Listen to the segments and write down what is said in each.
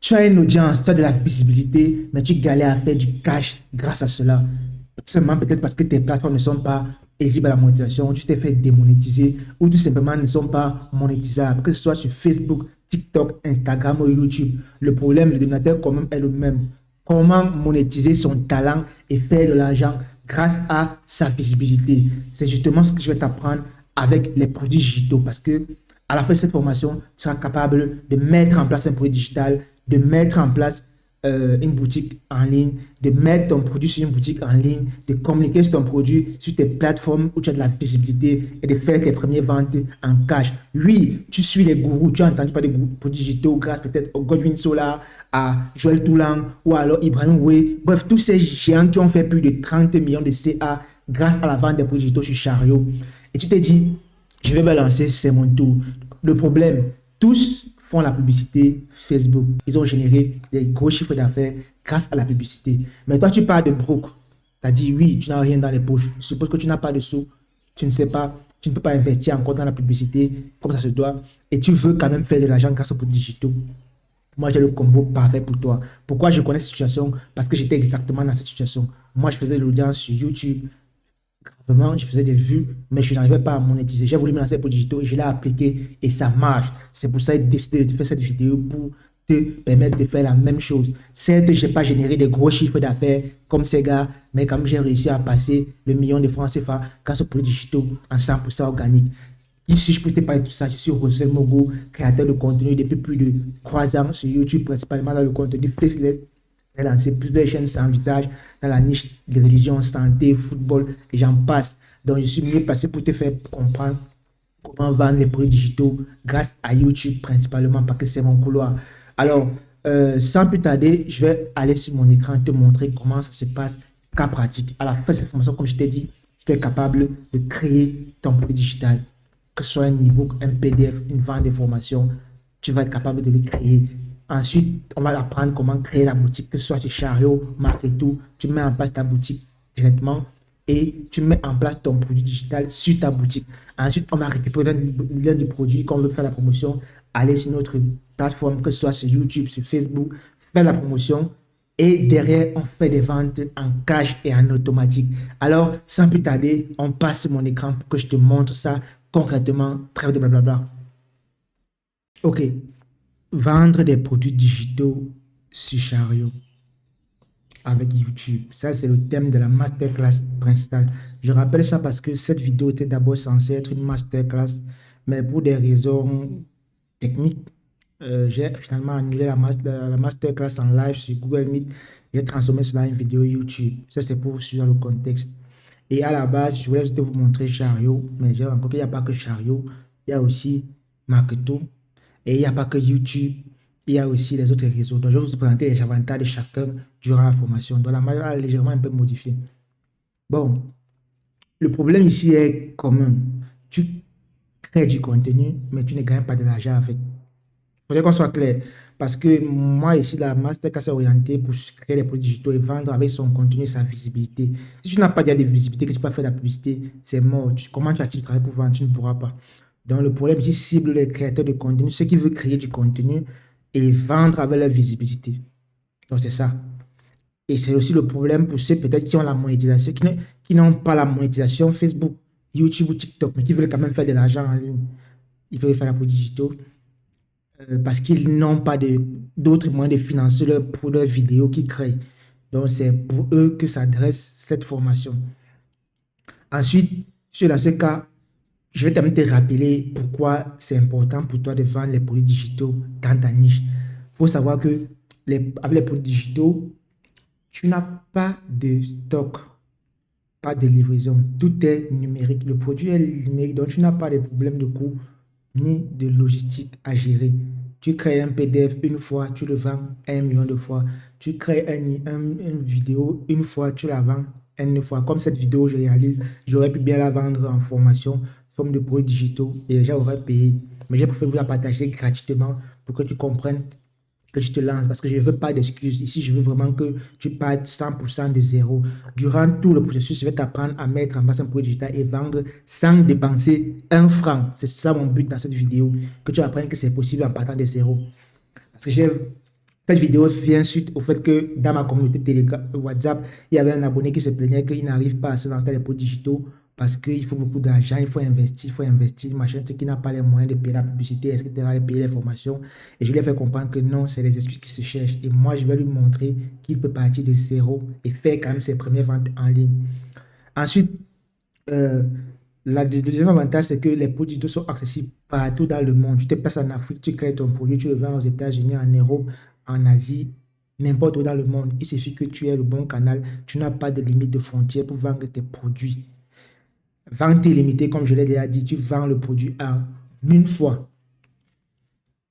Tu as une audience, tu as de la visibilité, mais tu galères à faire du cash grâce à cela. Seulement peut-être parce que tes plateformes ne sont pas éligibles à la monétisation, tu t'es fait démonétiser ou tout simplement ne sont pas monétisables, que ce soit sur Facebook, TikTok, Instagram ou YouTube. Le problème, le dénominateur commun est le même. Comment monétiser son talent et faire de l'argent grâce à sa visibilité? C'est justement ce que je vais t'apprendre avec les produits digitaux parce que à la fin de cette formation, tu seras capable de mettre en place un produit digital, de mettre en place une boutique en ligne, de mettre ton produit sur une boutique en ligne, de communiquer sur ton produit sur tes plateformes où tu as de la visibilité et de faire tes premières ventes en cash. Oui, tu suis les gourous, tu as entendu parler des produits digitaux grâce peut-être au Godwin Sola, à Joël Toulan ou alors Ibrahim Oué. Bref, tous ces géants qui ont fait plus de 30 millions de CA grâce à la vente des produits digitaux sur Chariot. Et tu t'es dit, je vais me lancer, c'est mon tour. Le problème, tous font la publicité Facebook. Ils ont généré des gros chiffres d'affaires grâce à la publicité. Mais toi, tu parles de broke. Tu as dit oui, tu n'as rien dans les poches. Je suppose que tu n'as pas de sous. Tu ne sais pas, tu ne peux pas investir encore dans la publicité comme ça se doit. Et tu veux quand même faire de l'argent grâce aux produits digitaux. Moi, j'ai le combo parfait pour toi. Pourquoi je connais cette situation? Parce que j'étais exactement dans cette situation. Moi, je faisais de l'audience sur YouTube. Vraiment, je faisais des vues, mais je n'arrivais pas à monétiser. J'ai voulu me lancer pour digitaux et je l'ai appliqué et ça marche. C'est pour ça que j'ai décidé de faire cette vidéo pour te permettre de faire la même chose. Certes, je n'ai pas généré des gros chiffres d'affaires comme ces gars, mais quand même, j'ai réussi à passer le million de francs CFA grâce aux produits digitaux en 100% organique. Ici, je peux te parler de tout ça. Je suis Rosel Mogo, créateur de contenu depuis plus de 3 ans sur YouTube, principalement dans le contenu Facebook. J'ai lancé plusieurs chaînes sans visage dans la niche de religion, santé, football, et j'en passe. Donc, je suis mieux placé pour te faire comprendre comment vendre les produits digitaux grâce à YouTube principalement, parce que c'est mon couloir. Alors, sans plus tarder, je vais aller sur mon écran te montrer comment ça se passe, cas pratique. À la fin de cette formation, comme je t'ai dit, tu es capable de créer ton produit digital, que ce soit un e-book, un PDF, une vente d'informations, tu vas être capable de le créer. Ensuite, on va apprendre comment créer la boutique, que ce soit chez Chariot, Marketo, tu mets en place ta boutique directement et tu mets en place ton produit digital sur ta boutique. Ensuite, on va récupérer l'un du produit qu'on veut faire la promotion, aller sur notre plateforme, que ce soit sur YouTube, sur Facebook, faire la promotion et derrière, on fait des ventes en cash et en automatique. Alors, sans plus tarder, on passe sur mon écran pour que je te montre ça concrètement, trêve de blablabla. Ok, vendre des produits digitaux sur Chariot avec YouTube. Ça, c'est le thème de la masterclass principale. Je rappelle ça parce que cette vidéo était d'abord censée être une masterclass, mais pour des raisons techniques, j'ai finalement annulé la masterclass en live sur Google Meet. J'ai transformé cela en une vidéo YouTube. Ça, c'est pour suivre le contexte. Et à la base, je voulais juste vous montrer Chariot, mais j'ai encore qu'il n'y a pas que Chariot, il y a aussi Marketo, et il n'y a pas que YouTube, il y a aussi les autres réseaux. Donc, je vais vous présenter les avantages de chacun durant la formation. Donc, la manière est légèrement un peu modifiée. Bon, le problème ici est commun. Tu crées du contenu, mais tu ne gagnes pas de l'argent avec. Il faudrait qu'on soit clair. Parce que moi, ici, la masterclass est orientée pour créer les produits digitaux et vendre avec son contenu et sa visibilité. Si tu n'as pas déjà de visibilité, que tu peux pas faire de la publicité, c'est mort. Comment tu actives le travail pour vendre? Tu ne pourras pas. Donc, le problème ici cible les créateurs de contenu, ceux qui veulent créer du contenu et vendre avec leur visibilité. Donc, c'est ça. Et c'est aussi le problème pour ceux peut-être qui ont la monétisation, qui n'ont pas la monétisation Facebook, YouTube ou TikTok, mais qui veulent quand même faire de l'argent en ligne. Ils peuvent faire la produits digitaux parce qu'ils n'ont pas d'autres moyens de financer pour leurs vidéos qu'ils créent. Donc, c'est pour eux que s'adresse cette formation. Ensuite, dans ce cas, je vais te rappeler pourquoi c'est important pour toi de vendre les produits digitaux dans ta niche. Il faut savoir que avec les produits digitaux, tu n'as pas de stock, pas de livraison. Tout est numérique. Le produit est numérique, donc tu n'as pas de problème de coût ni de logistique à gérer. Tu crées un PDF une fois, tu le vends 1 million de fois. Tu crées une vidéo une fois, tu la vends une fois. Comme cette vidéo, je réalise, j'aurais pu bien la vendre en formation, forme de produits digitaux et les gens auraient payé. Mais j'ai préféré vous la partager gratuitement pour que tu comprennes que tu te lances parce que je ne veux pas d'excuses. Ici, je veux vraiment que tu partes 100% de zéro. Durant tout le processus, je vais t'apprendre à mettre en place un produit digital et vendre sans dépenser un franc. C'est ça mon but dans cette vidéo, que tu apprennes que c'est possible en partant de zéro. Parce que j'ai Cette vidéo vient suite au fait que dans ma communauté Telegram, WhatsApp, il y avait un abonné qui se plaignait qu'il n'arrive pas à se lancer dans les produits digitaux parce qu'il faut beaucoup d'argent, il faut investir, machin, tu sais, qui n'a pas les moyens de payer la publicité, etc., de payer les formations. Et je lui ai fait comprendre que non, c'est les excuses qui se cherchent. Et moi, je vais lui montrer qu'il peut partir de zéro et faire quand même ses premières ventes en ligne. Ensuite, euh, le deuxième avantage, c'est que les produits digitaux sont accessibles partout dans le monde. Tu te passes en Afrique, tu crées ton produit, tu le vends aux États-Unis, en Europe, en Asie, n'importe où dans le monde. Il suffit que tu aies le bon canal. Tu n'as pas de limite de frontières pour vendre tes produits. Vente illimitée, comme je l'ai déjà dit, tu vends le produit en une fois.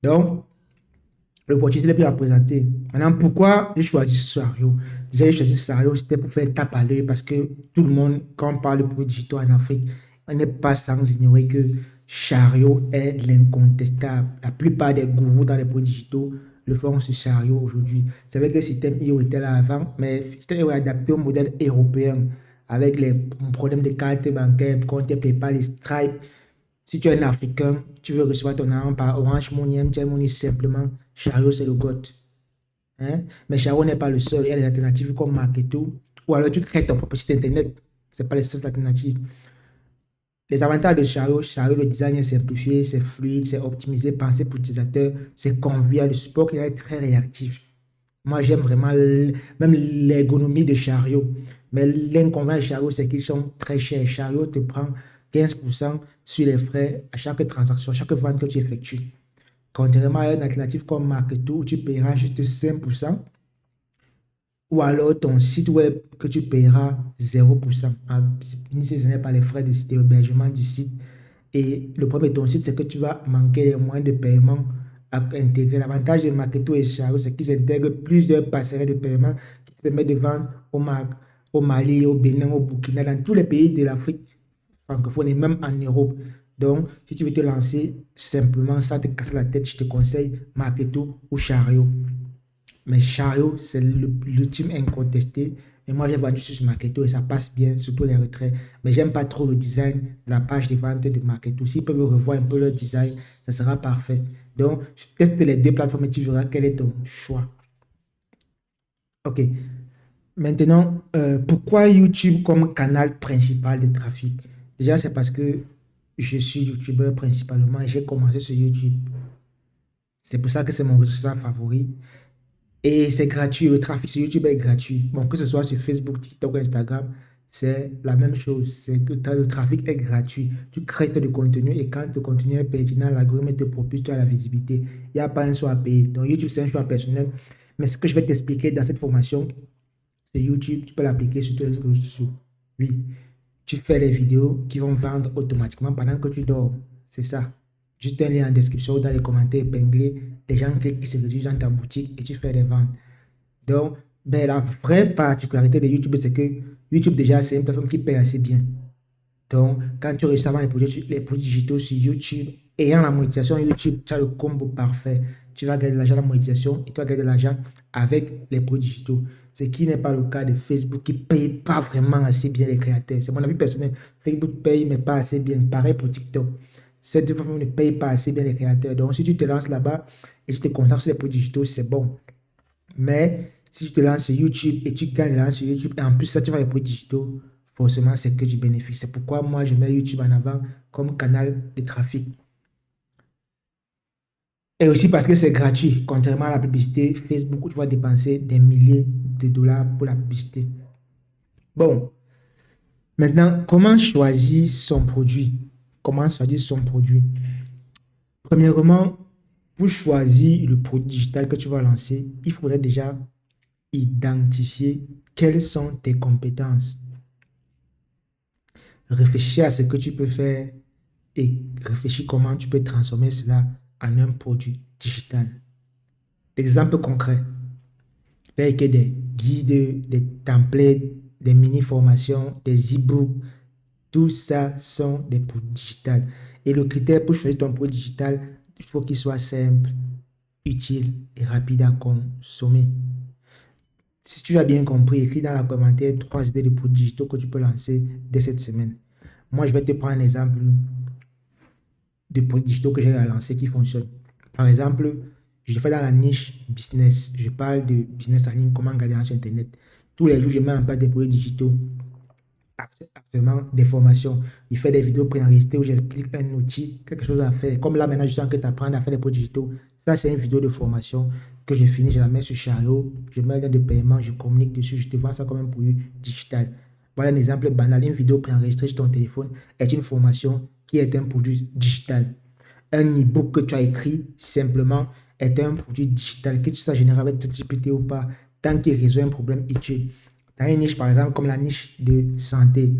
Donc, l'opportunité est plus à présenter. Maintenant, pourquoi j'ai choisi Sario? Déjà, j'ai choisi Sario, c'était pour faire tape à l'œil parce que tout le monde, quand on parle de produits digitaux en Afrique, on n'est pas sans ignorer que Chariot est l'incontestable. La plupart des gourous dans les produits digitaux le font sur Chariot aujourd'hui. C'est vrai que le système IO était là avant, mais le système IO est adapté au modèle européen avec les problèmes de carte bancaire, compte PayPal, Stripe. Si tu es un Africain, tu veux recevoir ton argent par Orange Money, MTN Money, simplement, Chariot, c'est le GOAT. Hein? Mais Chariot n'est pas le seul. Il y a des alternatives comme Marketo, ou alors tu crées ton propre site internet. Ce n'est pas les seules alternatives. Les avantages de Chariot, le design est simplifié, c'est fluide, c'est optimisé, pensé pour l'utilisateur, c'est convivial, le support qui est très réactif. Moi, j'aime vraiment même l'ergonomie de Chariot. Mais l'inconvénient de Chariot, c'est qu'ils sont très chers. Chariot te prend 15% sur les frais à chaque transaction, à chaque vente que tu effectues. Contrairement à une alternative comme Marketo, où tu paieras juste 5%, ou alors ton site web que tu paieras 0%. Si ce n'est pas les frais d'hébergement du site. Et le problème de ton site, c'est que tu vas manquer les moyens de paiement à intégrer. L'avantage de Marketo et Chariot, c'est qu'ils intègrent plusieurs passerelles de paiement qui te permettent de vendre au Mali, au Bénin, au Burkina, dans tous les pays de l'Afrique francophone et même en Europe. Donc, si tu veux te lancer simplement sans te casser la tête, je te conseille Marketo ou Chariot. Mais Chariot, c'est l'ultime incontesté. Et moi, j'ai vendu sur Marketo et ça passe bien, surtout les retraits. Mais j'aime pas trop le design de la page de vente de Marketo. S'ils peuvent revoir un peu leur design, ça sera parfait. Donc, teste les deux plateformes et tu verras quel est ton choix. OK. Maintenant, pourquoi YouTube comme canal principal de trafic? Déjà, c'est parce que je suis YouTubeur principalement et j'ai commencé sur YouTube. C'est pour ça que c'est mon réseau social favori. Et c'est gratuit, le trafic sur YouTube est gratuit. Bon, que ce soit sur Facebook, TikTok, Instagram, c'est la même chose. C'est que le trafic est gratuit. Tu crées du contenu et quand le contenu est pertinent, l'algorithme te propulse à la visibilité. Il n'y a pas un choix à payer. Donc YouTube, c'est un choix personnel. Mais ce que je vais t'expliquer dans cette formation, c'est YouTube, tu peux l'appliquer sur tous les réseaux sociaux. Oui, tu fais les vidéos qui vont vendre automatiquement pendant que tu dors. C'est ça. Juste un lien en description ou dans les commentaires épinglés. Les gens cliquent, qui se redirigent dans ta boutique et tu fais des ventes. Donc, ben, la vraie particularité de YouTube, c'est que YouTube, déjà, c'est une plateforme qui paye assez bien. Donc, quand tu réussis à vendre les produits digitaux sur YouTube, ayant la monétisation YouTube, tu as le combo parfait. Tu vas gagner de l'argent à la monétisation et tu vas gagner de l'argent avec les produits digitaux. Ce qui n'est pas le cas de Facebook qui ne paye pas vraiment assez bien les créateurs. C'est mon avis personnel. Facebook paye, mais pas assez bien. Pareil pour TikTok. Cette plateforme ne paye pas assez bien les créateurs. Donc, si tu te lances là-bas et tu te concentres sur les produits digitaux, c'est bon. Mais si tu te lances sur YouTube et tu gagnes l'argent sur YouTube et en plus ça, tu vas les produits digitaux, forcément, c'est que du bénéfice. C'est pourquoi moi, je mets YouTube en avant comme canal de trafic. Et aussi parce que c'est gratuit, contrairement à la publicité Facebook où tu vas dépenser des milliers de dollars pour la publicité. Bon, maintenant, comment choisir son produit? Comment choisir son produit? Premièrement, pour choisir le produit digital que tu vas lancer, il faudrait déjà identifier quelles sont tes compétences. Réfléchir à ce que tu peux faire et réfléchir comment tu peux transformer cela en un produit digital. Exemple concret, avec des guides, des templates, des mini-formations, des e-books, tout ça sont des produits digitaux. Et le critère pour choisir ton produit digital, il faut qu'il soit simple, utile et rapide à consommer. Si tu as bien compris, écris dans la commentaire 3 idées de produits digitaux que tu peux lancer dès cette semaine. Moi, je vais te prendre un exemple de produits digitaux que j'ai lancé qui fonctionnent. Par exemple, Je fais dans la niche business. Je parle de business en ligne, comment gagner sur Internet. Tous les jours, je mets en place des produits digitaux. Actuellement, des formations. Il fait des vidéos préenregistrées où j'explique un outil, quelque chose à faire. Comme là, maintenant, je sens que tu apprends à faire des produits digitaux. Ça, c'est une vidéo de formation que je finis, je la mets sur Chariot, je mets un lien de paiement, je communique dessus, je te vends ça comme un produit digital. Voilà un exemple banal. Une vidéo préenregistrée sur ton téléphone est une formation qui est un produit digital. Un e-book que tu as écrit simplement est un produit digital, que tu sois généré avec ChatGPT ou pas, tant qu'il résout un problème utile. Dans une niche, par exemple, comme la niche de santé,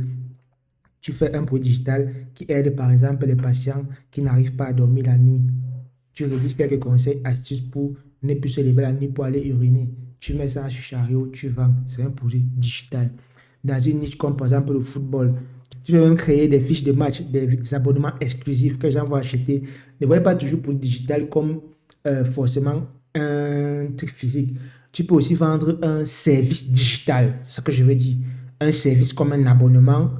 tu fais un produit digital qui aide, par exemple, les patients qui n'arrivent pas à dormir la nuit. Tu rédiges quelques conseils, astuces pour ne plus se lever la nuit pour aller uriner. Tu mets ça sur Chariot, tu vends. C'est un produit digital. Dans une niche comme, par exemple, le football, tu peux même créer des fiches de match, des abonnements exclusifs que les gens vont acheter. Ne voyez pas toujours pour le digital comme forcément un truc physique. Tu peux aussi vendre un service digital, c'est ce que je veux dire. Un service comme un abonnement,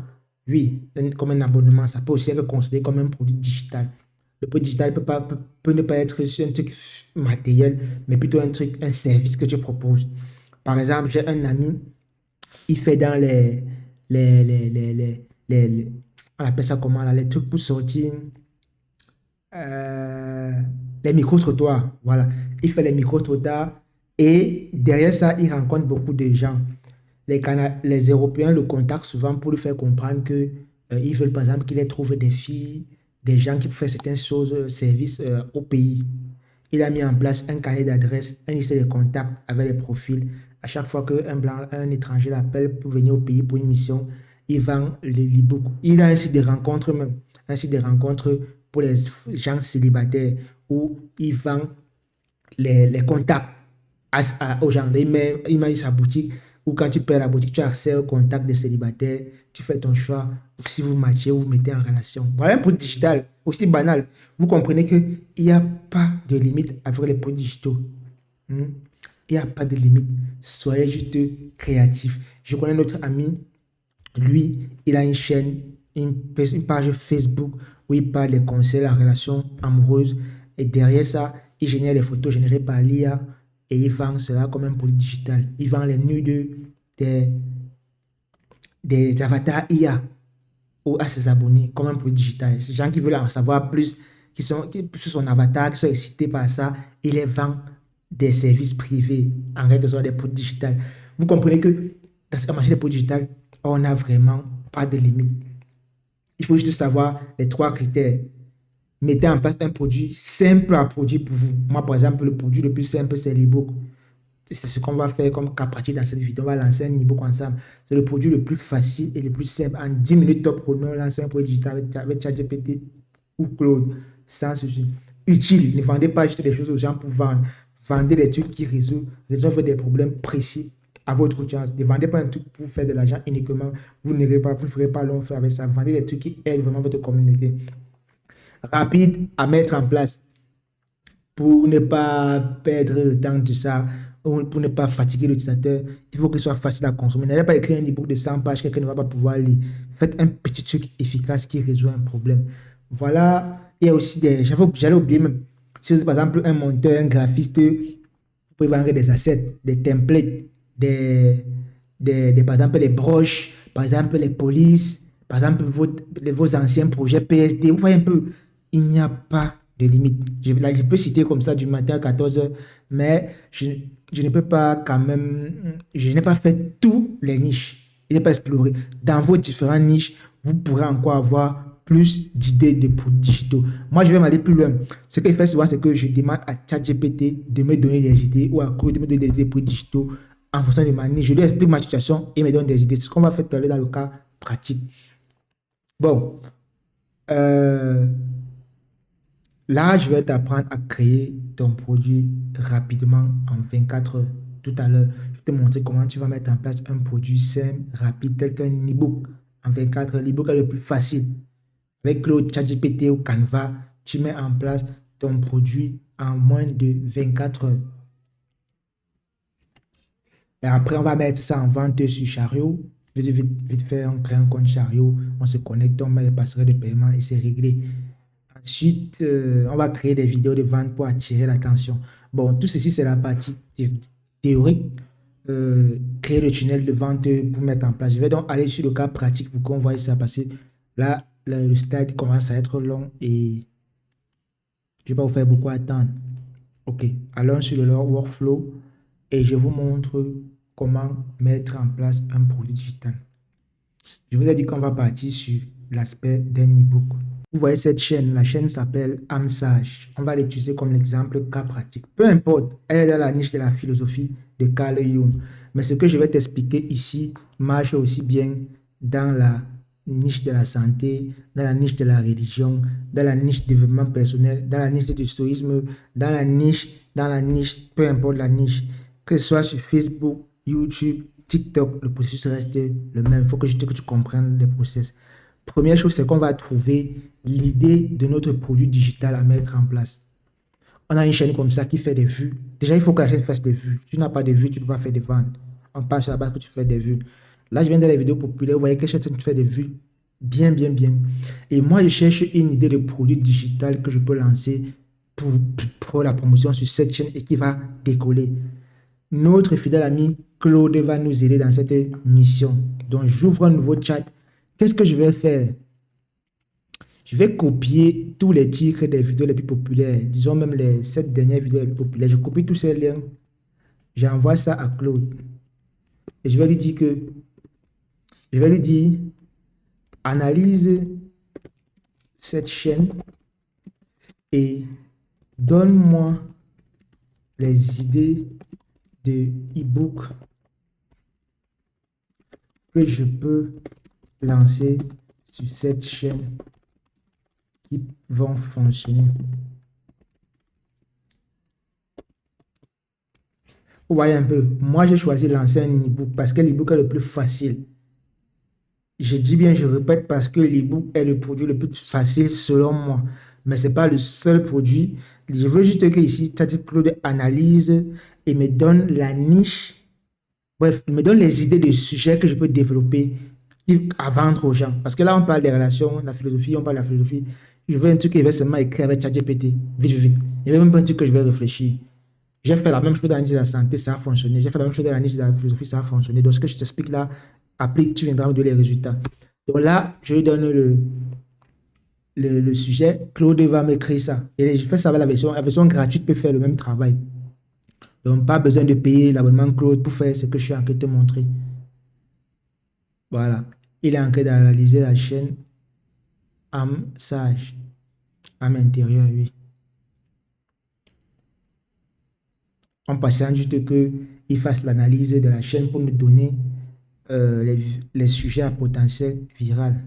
oui, comme un abonnement, ça peut aussi être considéré comme un produit digital. Le produit digital peut ne pas être un truc matériel, mais plutôt un truc, un service que tu proposes. Par exemple, j'ai un ami, il fait dans on appelle ça comment là, les trucs pour sortir, euh, les micro-trottoirs, voilà. Il fait les micro-trottoirs et derrière ça, il rencontre beaucoup de gens. Les Européens le contactent souvent pour lui faire comprendre que ils veulent par exemple qu'il ait trouvé des filles, des gens qui font certaines choses, services au pays. Il a mis en place un carnet d'adresses, un liste de contacts avec les profils. À chaque fois qu'un blanc, un étranger l'appelle pour venir au pays pour une mission, il vend l'e-book. Il a un site de rencontres même, un site de rencontres pour les gens célibataires où il vend les contacts aux gens. Il met sa boutique ou quand tu payes la boutique, tu as accès au contact des célibataires, tu fais ton choix. Si vous matchez, vous vous mettez en relation. Voilà un produit digital aussi banal. Vous comprenez qu'il n'y a pas de limite avec les produits digitaux. Il n'y a pas de limite. Soyez juste créatifs. Je connais notre ami, lui, il a une chaîne, une page Facebook où il parle des conseils en relation amoureuse. Et derrière ça, il génère les photos générées par l'IA et il vend cela comme un produit digital. Il vend les nudes des avatars IA ou à ses abonnés comme un produit digital. Ces gens qui veulent en savoir plus, qui sont sur son avatar, qui sont excités par ça, il les vend des services privés en quelque sorte des produits digitales. Vous comprenez que dans ce marché des produits digitales, on n'a vraiment pas de limite. Il faut juste savoir les trois critères. Mettez en place un produit simple à produire pour vous. Moi, par exemple, le produit le plus simple, c'est l'e-book. C'est ce qu'on va faire comme qu'à partir dans cette vidéo. On va lancer un e-book ensemble. C'est le produit le plus facile et le plus simple. En 10 minutes top chrono, lancer un produit digital avec ChatGPT ou Claude. Sans souci. Utile. Ne vendez pas juste des choses aux gens pour vendre. Vendez des trucs qui résolvent des problèmes précis à votre audience. Ne vendez pas un truc pour faire de l'argent uniquement. Vous ne ferez pas long feu avec ça. Vendez des trucs qui aident vraiment votre communauté. Rapide à mettre en place pour ne pas perdre le temps de ça, ou pour ne pas fatiguer l'utilisateur. Il faut qu'il soit facile à consommer. N'allez pas écrire un e-book de 100 pages, quelqu'un ne va pas pouvoir lire. Faites un petit truc efficace qui résout un problème. Voilà. Il y a aussi des... J'allais oublier même. Si vous êtes par exemple un monteur, un graphiste, vous pouvez vendre des assets, des templates, par exemple les broches, par exemple les polices, par exemple vos anciens projets PSD. Vous voyez un peu, il n'y a pas de limite. Je peux citer comme ça du matin à 14h, mais je ne peux pas quand même, je n'ai pas fait tous les niches. Je n'ai pas exploré. Dans vos différentes niches, vous pourrez encore avoir plus d'idées de produits digitaux. Moi, je vais m'aller plus loin. Ce que je fais souvent, c'est que je demande à ChatGPT de me donner des idées ou à Claude de me donner des idées de produits digitaux en fonction de ma niche. Je lui explique ma situation et il me donne des idées. C'est ce qu'on va faire tout à l'heure dans le cas pratique. Bon. Là, je vais t'apprendre à créer ton produit rapidement en 24 heures. Tout à l'heure, je vais te montrer comment tu vas mettre en place un produit simple, rapide, tel qu'un e-book en 24 heures. L'e-book est le plus facile. Avec Claude, ChatGPT ou Canva, tu mets en place ton produit en moins de 24 heures. Et après, on va mettre ça en vente sur Chariot. Vite fait, on crée un compte Chariot, on se connecte, on met les passerelles de paiement et c'est réglé. Ensuite, on va créer des vidéos de vente pour attirer l'attention. Bon, tout ceci, c'est la partie théorique. Créer le tunnel de vente pour mettre en place. Je vais donc aller sur le cas pratique pour qu'on voit ça passer. Là, le stade commence à être long et je vais pas vous faire beaucoup attendre. Ok, allons sur le workflow et je vous montre comment mettre en place un produit digital. Je vous ai dit qu'on va partir sur l'aspect d'un e-book. Vous voyez cette chaîne, la chaîne s'appelle Amsage. On va l'utiliser comme exemple cas pratique. Peu importe, elle est dans la niche de la philosophie de Carl Jung. Mais ce que je vais t'expliquer ici marche aussi bien dans la niche de la santé, dans la niche de la religion, dans la niche du développement personnel, dans la niche du stoïsme, dans la niche, peu importe la niche, que ce soit sur Facebook, YouTube, TikTok, le processus reste le même. Il faut que tu comprennes le processus. Première chose, c'est qu'on va trouver l'idée de notre produit digital à mettre en place. On a une chaîne comme ça qui fait des vues. Déjà, il faut que la chaîne fasse des vues. Si tu n'as pas de vues, tu ne peux pas faire des ventes. On passe à la base que tu fais des vues. Là, je viens de les vidéos populaires. Vous voyez que cette chaîne fait des vues bien, bien, bien. Et moi, je cherche une idée de produit digital que je peux lancer pour la promotion sur cette chaîne et qui va décoller. Notre fidèle ami Claude va nous aider dans cette mission. Donc, j'ouvre un nouveau chat. Qu'est-ce que je vais faire? Je vais copier tous les titres des vidéos les plus populaires, disons même les 7 dernières vidéos les plus populaires. Je copie tous ces liens, j'envoie ça à Claude. Et je vais lui dire, analyse cette chaîne et donne-moi les idées de e-book que je peux lancer sur cette chaîne qui vont fonctionner. Vous voyez un peu, moi j'ai choisi de lancer un e-book parce que l'e-book est le plus facile. Je dis bien, je répète, parce que l'e-book est le produit le plus facile selon moi. Mais ce n'est pas le seul produit. Je veux juste que ici, Claude analyse et me donne la niche. Bref, il me donne les idées de sujets que je peux développer à vendre aux gens. Parce que là, on parle des relations, de la philosophie, on parle de la philosophie. Je veux un truc qui va seulement écrire avec ChatGPT, vite, vite. Il n'y a même pas un truc que je vais réfléchir. J'ai fait la même chose dans la niche de la santé, ça a fonctionné. J'ai fait la même chose dans la niche de la philosophie, ça a fonctionné. Donc, ce que je t'explique là, applique, tu viendras me donner les résultats. Donc là, je lui donne le sujet. Claude va m'écrire ça. Et je fais ça avec la version gratuite peut faire le même travail. Donc, pas besoin de payer l'abonnement Claude pour faire ce que je suis en train de te montrer. Voilà. Il est en train d'analyser la chaîne Amsage. Âme intérieure, oui. On patiente juste qu'il fasse l'analyse de la chaîne pour nous donner les sujets à potentiel viral.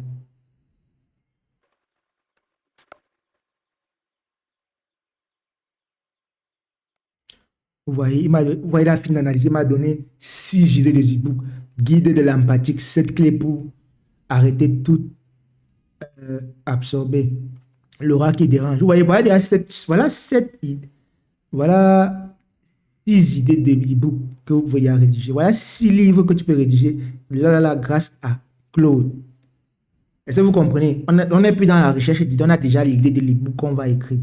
Vous voyez, la fin d'analyse, il m'a donné 6 idées de e-book. Guide de l'empathique, 7 clés pour arrêter tout absorber. L'aura qui dérange. Vous voyez, voilà 6 idées de e-book que vous pouvez rédiger. Voilà 6 livres que tu peux rédiger grâce à Claude. Est-ce que vous comprenez? On n'est plus dans la recherche, on a déjà l'idée de l'e-book qu'on va écrire.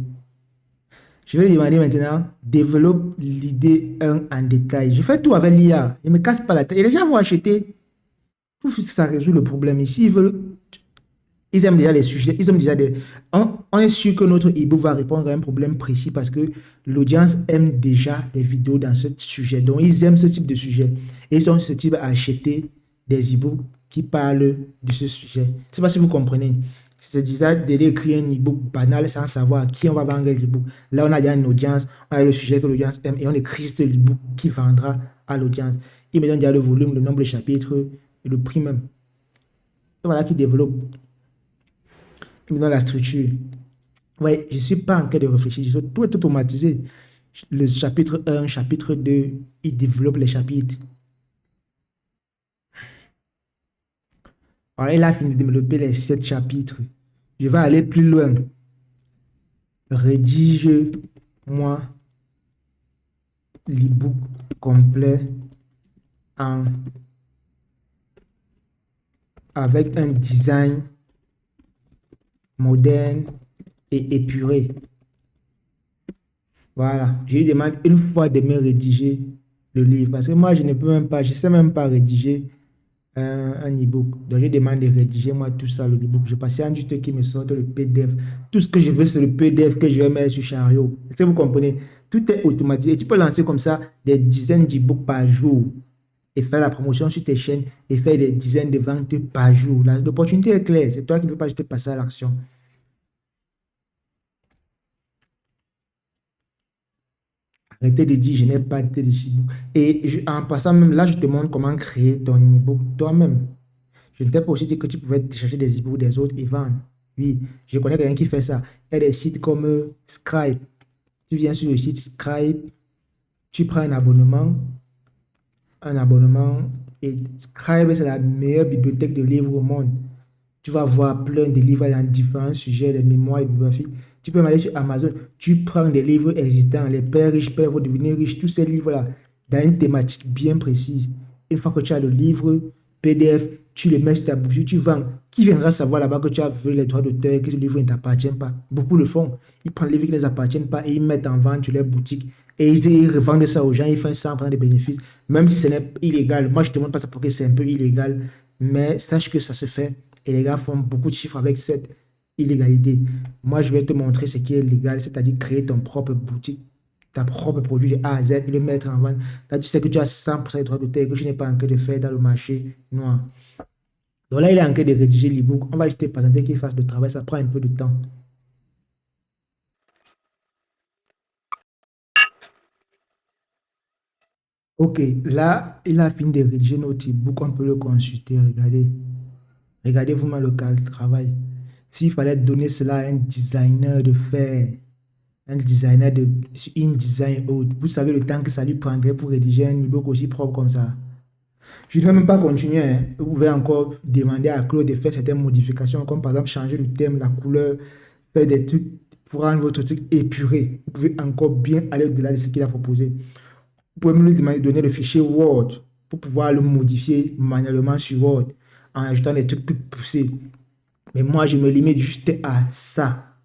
Je vais lui demander maintenant, développe l'idée 1 en détail. Je fais tout avec l'IA. Il ne me casse pas la tête. Et les gens vont acheter. Tout ça résout le problème. Ici, ils aiment déjà les sujets. Ils aiment déjà on est sûr que notre e-book va répondre à un problème précis parce que l'audience aime déjà les vidéos dans ce sujet. Donc, ils aiment ce type de sujet. Et ils sont susceptibles à acheter des e-books qui parlent de ce sujet. Je ne sais pas si vous comprenez. C'est déjà d'écrire un e-book banal sans savoir à qui on va vendre l'e-book. Là, on a déjà une audience, on a le sujet que l'audience aime et on écrit ce e-book qui vendra à l'audience. Il me donne déjà le volume, le nombre de chapitres et le prix même. Voilà qui développe. Il me donne la structure. Ouais, je ne suis pas en train de réfléchir. Tout est automatisé. Le chapitre 1, chapitre 2, il développe les chapitres. Alors, il a fini de développer les 7 chapitres. Je vais aller plus loin. Rédige-moi l'e-book complet avec un design moderne et épuré. Voilà, je lui demande une fois de me rédiger le livre. Parce que moi, je ne peux même pas, je ne sais même pas rédiger un e-book. Donc, je demande de rédiger moi tout ça, le e-book. Je patiente juste qu'il me sorte le PDF. Tout ce que je veux, c'est le PDF que je vais mettre sur Chariot. Est-ce que vous comprenez? Tout est automatisé. Et tu peux lancer comme ça des dizaines d'e-books par jour et faire la promotion sur tes chaînes et faire des dizaines de ventes par jour. L'opportunité est claire. C'est toi qui ne veux pas juste passer à l'action. Arrêtez de dire, je n'ai pas de e-book. Et en passant même là, je te montre comment créer ton e-book toi-même. Je ne t'ai pas aussi dit que tu pouvais télécharger des e-books des autres et vendre. Oui, je connais quelqu'un qui fait ça. Il y a des sites comme Scribe. Tu viens sur le site Scribe, tu prends un abonnement et Scribe, c'est la meilleure bibliothèque de livres au monde. Tu vas voir plein de livres dans différents sujets, les mémoires, les bibliographies. Tu peux aller sur Amazon, tu prends des livres existants, les pères riches, pères vont devenir riches, tous ces livres-là, dans une thématique bien précise. Une fois que tu as le livre PDF, tu le mets sur ta boutique, tu vends. Qui viendra savoir là-bas que tu as vu les droits d'auteur, que ce livre ne t'appartient pas? Beaucoup le font. Ils prennent les livres qui ne les appartiennent pas et ils mettent en vente sur les boutiques. Et ils revendent ça aux gens, ils font ça en prenant des bénéfices. Même si ce n'est pas illégal. Moi, je ne te montre pas ça parce que c'est un peu illégal. Mais sache que ça se fait. Et les gars font beaucoup de chiffres avec cette illégalité. Moi, je vais te montrer ce qui est légal, c'est-à-dire créer ton propre boutique, ta propre produit de A à Z et le mettre en vente. Là, tu sais que tu as 100% de droits d'auteur que tu n'es pas en train de faire dans le marché noir. Donc là, il est en train de rédiger l'e-book. On va juste te présenter qu'il fasse le travail. Ça prend un peu de temps. Ok, là, il a fini de rédiger notre e-book. On peut le consulter. Regardez. Regardez vous-même le cas de travail. S'il fallait donner cela à un designer de faire, un designer de InDesign Aude, vous savez le temps que ça lui prendrait pour rédiger un e-book aussi propre comme ça. Je ne vais même pas continuer, hein. Vous pouvez encore demander à Claude de faire certaines modifications, comme par exemple changer le thème, la couleur, faire des trucs pour rendre votre truc épuré. Vous pouvez encore bien aller au-delà de ce qu'il a proposé. Vous pouvez même lui demander de donner le fichier Word pour pouvoir le modifier manuellement sur Word en ajoutant des trucs plus poussés. Mais moi, je me limite juste à ça.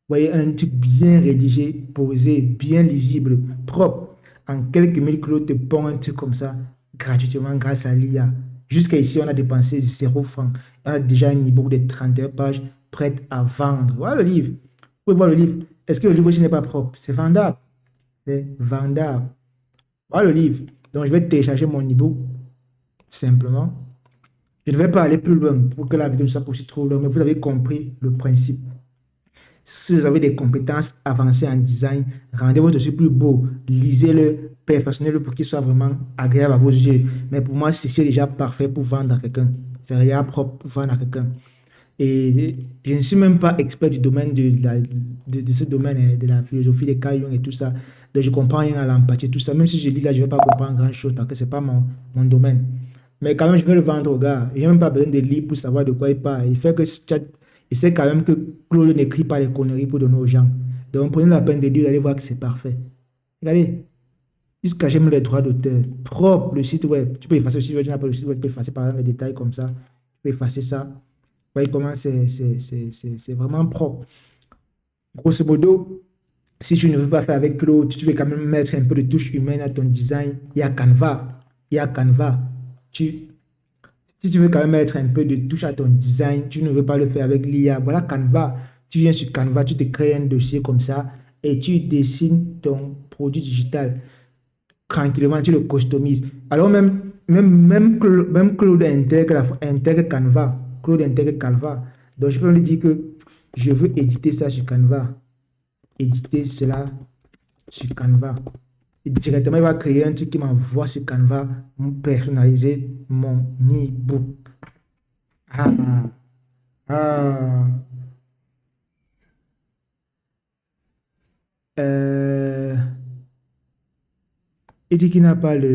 Vous voyez, un truc bien rédigé, posé, bien lisible, propre. En quelques minutes, Claude te pond un truc comme ça, gratuitement, grâce à l'IA. Jusqu'à ici, on a dépensé 0 francs. On a déjà un e-book de 31 pages prêt à vendre. Voilà le livre. Vous pouvez voir le livre. Est-ce que le livre aussi n'est pas propre? C'est vendable. C'est vendable. Voilà le livre. Donc, je vais télécharger mon e-book simplement. Je ne vais pas aller plus loin pour que la vidéo ne soit pas aussi trop longue, mais vous avez compris le principe. Si vous avez des compétences avancées en design, rendez votre site plus beau, lisez-le, perfectionnez-le pour qu'il soit vraiment agréable à vos yeux. Mais pour moi, c'est déjà parfait pour vendre à quelqu'un. C'est déjà propre pour vendre à quelqu'un. Et je ne suis même pas expert du domaine de ce domaine, hein, de la philosophie des Carl Jung et tout ça. Donc je comprends rien à l'empathie, tout ça. Même si je lis là, je ne vais pas comprendre grand-chose parce que ce n'est pas mon domaine. Mais quand même, je vais le vendre au gars. Il n'y a même pas besoin de lire pour savoir de quoi il parle. Il sait quand même que Claude n'écrit pas les conneries pour donner aux gens. Donc prenez la peine de lire, d'aller voir que c'est parfait. Regardez, jusqu'à j'aime les droits d'auteur. Propre, le site web. Tu peux effacer le site web, tu n'as pas le site web, tu peux effacer par exemple les détails comme ça. Tu peux effacer ça. Vous voyez comment c'est vraiment propre. Grosso modo, si tu ne veux pas faire avec Claude, tu veux quand même mettre un peu de touche humaine à ton design, il y a Canva. Il y a Canva. Tu, Si tu veux quand même mettre un peu de touche à ton design, tu ne veux pas le faire avec l'IA, voilà Canva. Tu viens sur Canva, tu te crées un dossier comme ça et tu dessines ton produit digital tranquillement, tu le customises. Alors même Claude intègre Canva. Claude intègre Canva. Donc je peux lui dire que je veux éditer ça sur Canva. Éditer cela sur Canva. Et directement, il va créer un truc qui m'envoie sur Canva, personnaliser mon e-book. Ah, ah. Euh, il dit qu'il n'a pas là,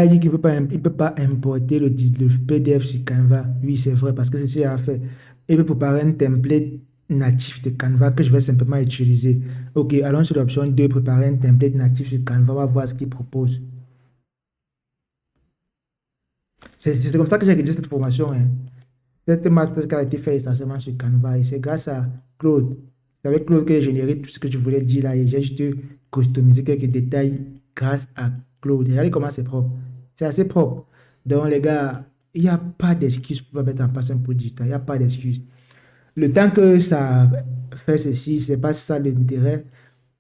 il dit qu'il ne peut pas importer le PDF sur Canva. Oui, c'est vrai, parce que c'est ce qu'il a fait. Il veut préparer un template natif de Canva que je vais simplement utiliser. Ok, allons sur l'option 2, préparer un template natif sur Canva. On va voir ce qu'il propose. C'est comme ça que j'ai rédigé cette formation, hein. Cette mastercard a été faite essentiellement sur Canva et c'est grâce à Claude. C'est avec Claude que j'ai généré tout ce que je voulais dire là et j'ai juste customisé quelques détails grâce à Claude. Regardez comment c'est propre. C'est assez propre. Donc les gars, il n'y a pas d'excuse pour mettre en place un produit digital. Il n'y a pas d'excuse. Le temps que ça fait ceci, c'est pas ça l'intérêt.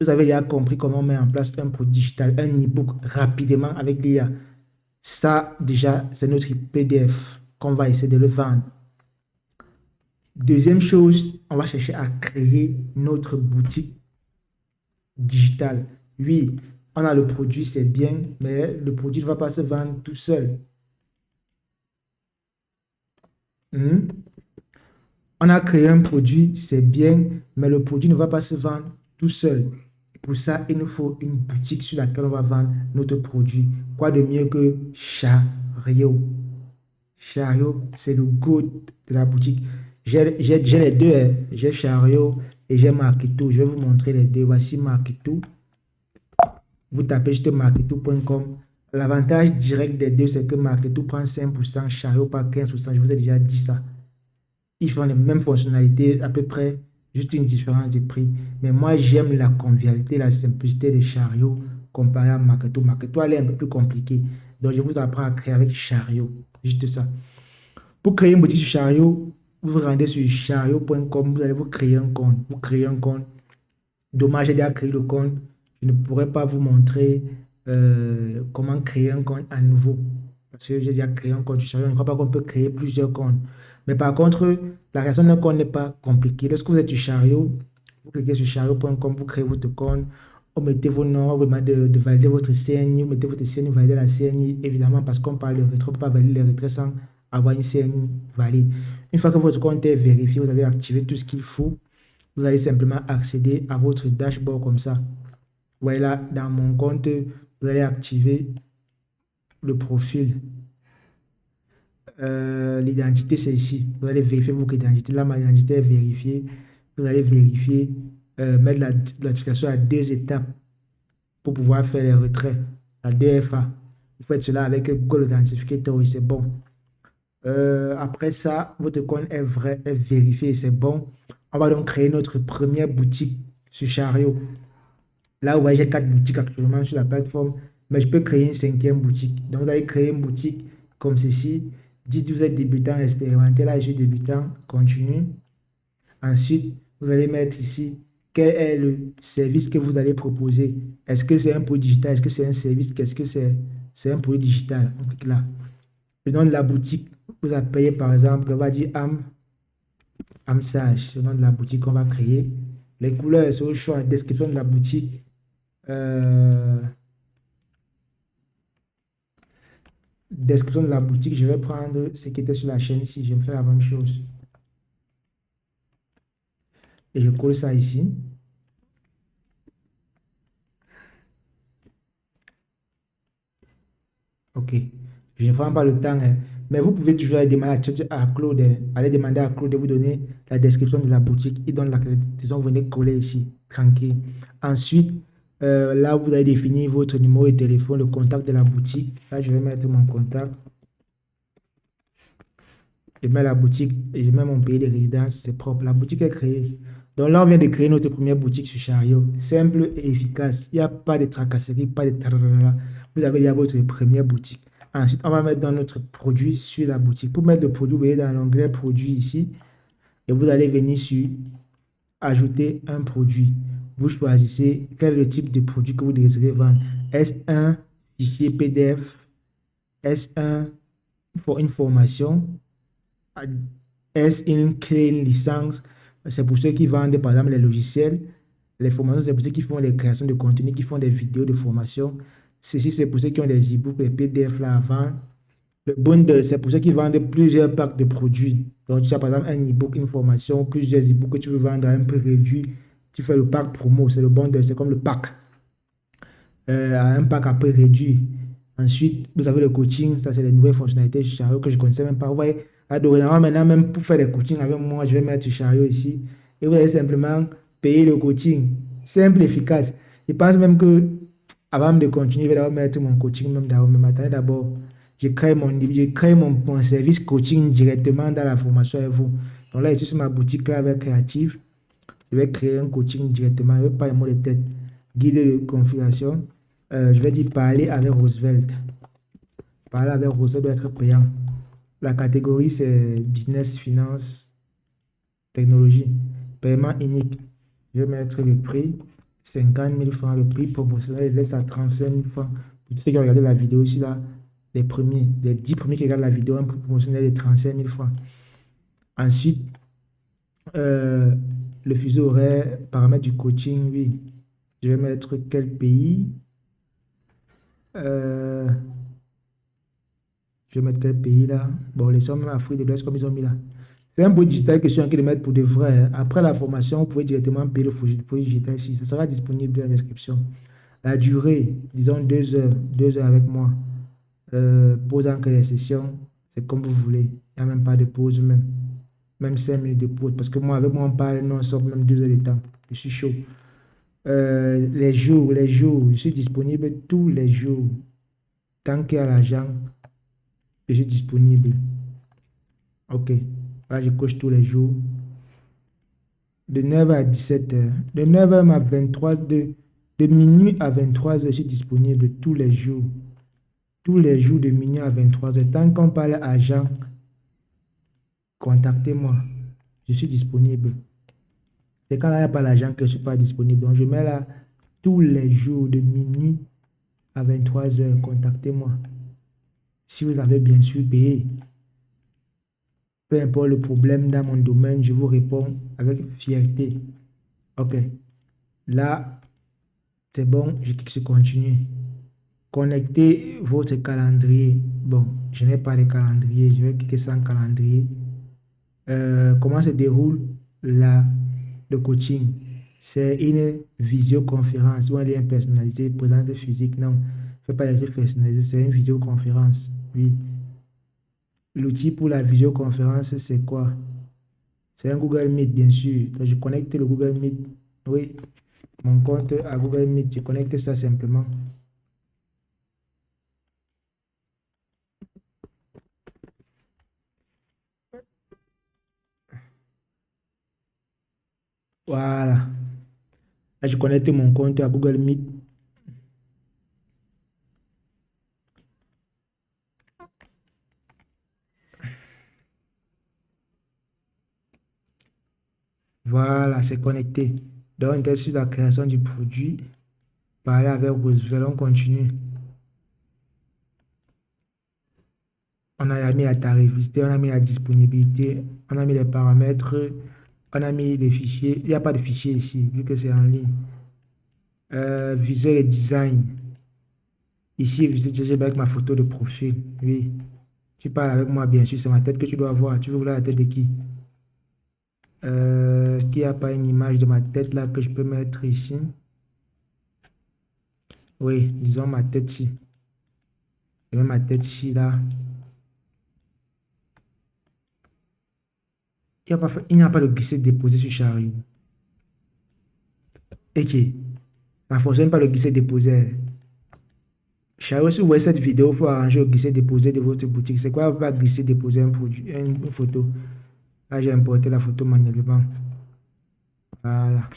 Vous avez déjà compris comment on met en place un produit digital, un e-book rapidement avec l'IA. Ça, déjà, c'est notre PDF qu'on va essayer de le vendre. Deuxième chose, on va chercher à créer notre boutique digitale. Oui, on a le produit, c'est bien, mais le produit ne va pas se vendre tout seul. On a créé un produit, c'est bien, mais le produit ne va pas se vendre tout seul. Pour ça, il nous faut une boutique sur laquelle on va vendre notre produit. Quoi de mieux que Chariot? Chariot, c'est le goût de la boutique. J'ai les deux, hein. J'ai Chariot et j'ai Marketo. Je vais vous montrer les deux. Voici Marketo. Vous tapez juste marketo.com. L'avantage direct des deux, c'est que Marketo prend 5%, Chariot par 15%. Je vous ai déjà dit ça. Ils font les mêmes fonctionnalités, à peu près, juste une différence de prix. Mais moi, j'aime la convivialité, la simplicité de Chariot comparé à Marketo. Marketo, elle est un peu plus compliquée. Donc, je vous apprends à créer avec Chariot. Juste ça. Pour créer une boutique sur Chariot, vous vous rendez sur chariot.com, vous allez vous créer un compte. Vous créez un compte. Dommage, j'ai déjà créé le compte. Je ne pourrais pas vous montrer comment créer un compte à nouveau. Parce que j'ai déjà créé un compte sur Chariot. Je ne crois pas qu'on peut créer plusieurs comptes. Mais par contre, la création d'un compte n'est pas compliquée. Lorsque vous êtes sur Chariot, vous cliquez sur chariot.com, vous créez votre compte, vous mettez vos noms, vous demandez de valider votre CNI, vous mettez votre CNI, vous validez la CNI, évidemment, parce qu'on parle de retrait, on ne peut pas valider les retraits sans avoir une CNI valide. Une fois que votre compte est vérifié, vous avez activé tout ce qu'il faut, vous allez simplement accéder à votre dashboard comme ça. Vous voyez là, dans mon compte, vous allez activer le profil. L'identité, c'est ici. Vous allez vérifier votre identité. Là, ma identité est vérifiée. Vous allez vérifier, mettre la notification à 2 étapes pour pouvoir faire les retraits. La 2FA. Vous faites cela avec Google Authenticator et c'est bon. Après ça, votre compte est vrai, est vérifié, c'est bon. On va donc créer notre première boutique sur Chariot. Là, vous voyez, j'ai 4 boutiques actuellement sur la plateforme, mais je peux créer une 5e boutique. Donc, vous allez créer une boutique comme ceci. Dites que vous êtes débutant, expérimenté. Là, je suis débutant, continue. Ensuite, vous allez mettre ici quel est le service que vous allez proposer. Est-ce que c'est un produit digital? Est-ce que c'est un service? Qu'est-ce que c'est? C'est un produit digital. On clique là. Le nom de la boutique, vous allez payer par exemple, on va dire Amsage, c'est le nom de la boutique qu'on va créer. Les couleurs, c'est au choix. Description de la boutique. Description de la boutique, je vais prendre ce qui était sur la chaîne ici. Je vais faire la même chose. Et je colle ça ici. Ok. Je ne prends pas le temps, hein. Mais vous pouvez toujours aller demander à Claude, aller demander à Claude de vous donner la description de la boutique. Il donne la description, vous venez coller ici, tranquille. Ensuite, là, vous allez définir votre numéro de téléphone, le contact de la boutique. Là, je vais mettre mon contact. Je mets la boutique et je mets mon pays de résidence, c'est propre. La boutique est créée. Donc là, on vient de créer notre première boutique sur Chariot. Simple et efficace. Il n'y a pas de tracasserie, pas de tararara. Vous avez déjà votre première boutique. Ensuite, on va mettre dans notre produit sur la boutique. Pour mettre le produit, vous voyez dans l'onglet produit ici. Et vous allez venir sur ajouter un produit. Vous choisissez quel est le type de produit que vous désirez vendre. Est-ce un fichier PDF? Est-ce une formation? Est-ce une clé, une licence? C'est pour ceux qui vendent par exemple les logiciels. Les formations, c'est pour ceux qui font les créations de contenu, qui font des vidéos de formation. Ceci, c'est pour ceux qui ont des e-books, les PDF là à vendre. Le bundle, c'est pour ceux qui vendent plusieurs packs de produits. Donc, tu as par exemple un e-book, une formation, plusieurs e-books que tu veux vendre à un prix réduit. Tu fais le pack promo, c'est le bundle, c'est comme le pack. À un pack à prix réduit. Ensuite, vous avez le coaching, ça c'est les nouvelles fonctionnalités sur Chariot que je ne connaissais même pas. Vous voyez, dorénavant, maintenant, même pour faire des coachings avec moi, je vais mettre sur Chariot ici. Et vous allez simplement payer le coaching. Simple, efficace. Je pense même que avant de continuer, je vais d'abord mettre mon coaching même d'abord. Mais attendez d'abord. j'ai créé mon service coaching directement dans la formation avec vous. Donc là, ici sur ma boutique là avec Creative, je vais créer un coaching directement. Je ne vais pas les mots de tête. Guide de configuration. Je vais dire parler avec Roosevelt. Parler avec Roosevelt doit être payant. La catégorie, c'est business, finance, technologie. Paiement unique. Je vais mettre le prix 50 000 francs. Le prix promotionnel, je laisse à 35 000 francs. Pour tous ceux qui ont regardé la vidéo ici, là, les 10 premiers qui regardent la vidéo, un prix promotionnel de 35 000 francs. Ensuite, le fuseau horaire, paramètres du coaching, oui. Je vais mettre quel pays? Je vais mettre quel pays là? Bon, les sommes Afrique de l'Ouest comme ils ont mis là. C'est un produit digital que je suis en train de mettre pour de vrai, hein. Après la formation, vous pouvez directement payer le produit digital ici. Ça sera disponible dans la description. La durée, disons 2 heures. 2 heures avec moi. Posant que les sessions, c'est comme vous voulez. Il n'y a même pas de pause même. Même 5 minutes de pause. Parce que moi, avec moi, on parle non-stop, même 2 heures de temps. Je suis chaud. Les jours, je suis disponible tous les jours. Tant qu'il y a l'argent, je suis disponible. Ok. Là, je coche tous les jours. De 9h à 17h. De 9h à 23h. De minuit à 23h, je suis disponible tous les jours. Tous les jours de minuit à 23h. Tant qu'on parle argent, contactez-moi. Je suis disponible. C'est quand il n'y a pas l'argent que je ne suis pas disponible. Donc, je mets là tous les jours de minuit à 23h. Contactez-moi. Si vous avez bien sûr payé. Peu importe le problème dans mon domaine, je vous réponds avec fierté. Ok. Là, c'est bon. Je clique sur continuer. Connectez votre calendrier. Bon, je n'ai pas de calendrier. Je vais cliquer sans calendrier. Comment se déroule le coaching? C'est une visioconférence ou un lien personnalisé, présence physique. Non, fais pas les trucs personnalisés, c'est une vidéoconférence. Oui. L'outil pour la visioconférence, c'est quoi? C'est un Google Meet, bien sûr. Donc, je connecte le Google Meet. Oui, mon compte à Google Meet, je connecte ça simplement. Voilà. Là, je connecte mon compte à Google Meet. Voilà, c'est connecté. Donc, on est sur la création du produit. Parler avec Roosevelt, on continue. On a mis la tarificité, on a mis la disponibilité, on a mis les paramètres, on a mis les fichiers. Il n'y a pas de fichier ici, vu que c'est en ligne. Visuel et design. Ici, j'ai avec ma photo de profil. Oui. Tu parles avec moi, bien sûr, c'est ma tête que tu dois voir. Tu veux voir la tête de qui? Est-ce qu'il n'y a pas une image de ma tête là que je peux mettre ici? Oui, disons ma tête ici. Je mets ma tête ici là. Il n'y a pas de glisser déposé sur chariot. Ok. Ça ne fonctionne pas le glisser déposé. Chariot, si vous voyez cette vidéo, il faut arranger le glisser déposé de votre boutique. C'est quoi? Vous pouvez glisser déposer un produit, une photo. Là, j'ai importé la photo manuellement. Voilà.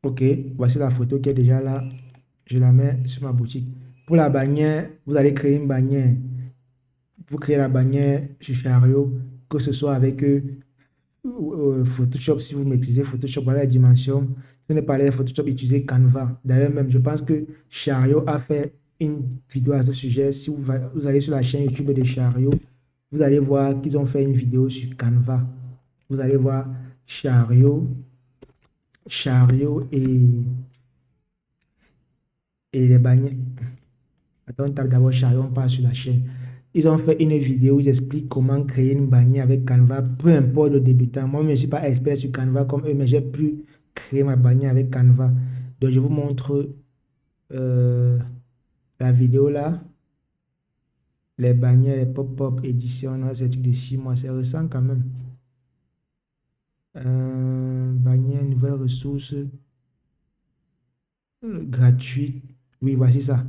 Ok, voici la photo qui est déjà là. Je la mets sur ma boutique. Pour la bannière, vous allez créer une bannière. Vous créez la bannière sur Chariot, que ce soit avec Photoshop, si vous maîtrisez Photoshop, voilà les dimensions. Si vous ne parlez de Photoshop, utilisez Canva. D'ailleurs, même, je pense que Chariot a fait une vidéo à ce sujet. Si vous allez sur la chaîne YouTube de Chariot, vous allez voir qu'ils ont fait une vidéo sur Canva. Vous allez voir Chariot et les bannières. Attends, on tape d'abord Chariot, on passe sur la chaîne. Ils ont fait une vidéo où ils expliquent comment créer une bannière avec Canva, peu importe le débutant. Moi, je ne suis pas expert sur Canva comme eux, mais j'ai pu créer ma bannière avec Canva. Donc, je vous montre la vidéo là. Les bannières, les pop-up édition, c'est truc de 6 mois, c'est récent quand même. Bannière, nouvelle ressource gratuite. Oui, voici ça.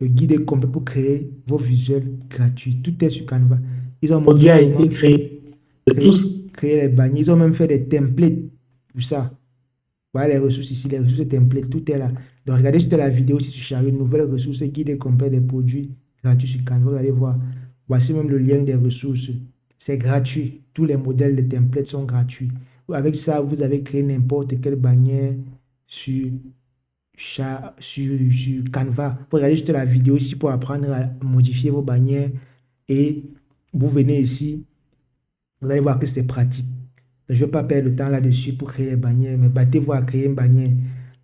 Le guide est complet pour créer vos visuels gratuits. Tout est sur Canva. Ils ont Le produit montré a comment été créé de tous. créer les bannières. Ils ont même fait des templates pour ça. Voilà les ressources ici, les ressources templates, tout est là. Donc regardez juste la vidéo ici sur Chariot, une nouvelle ressource guide complet des produits gratuits sur Canva. Vous allez voir. Voici même le lien des ressources. C'est gratuit. Tous les modèles de templates sont gratuits. Avec ça, vous avez créé n'importe quelle bannière sur sur Canva. Vous regardez juste la vidéo ici pour apprendre à modifier vos bannières et vous venez ici, vous allez voir que c'est pratique. Je ne vais pas perdre le temps là-dessus pour créer les bannières, mais battez-vous à créer une bannière.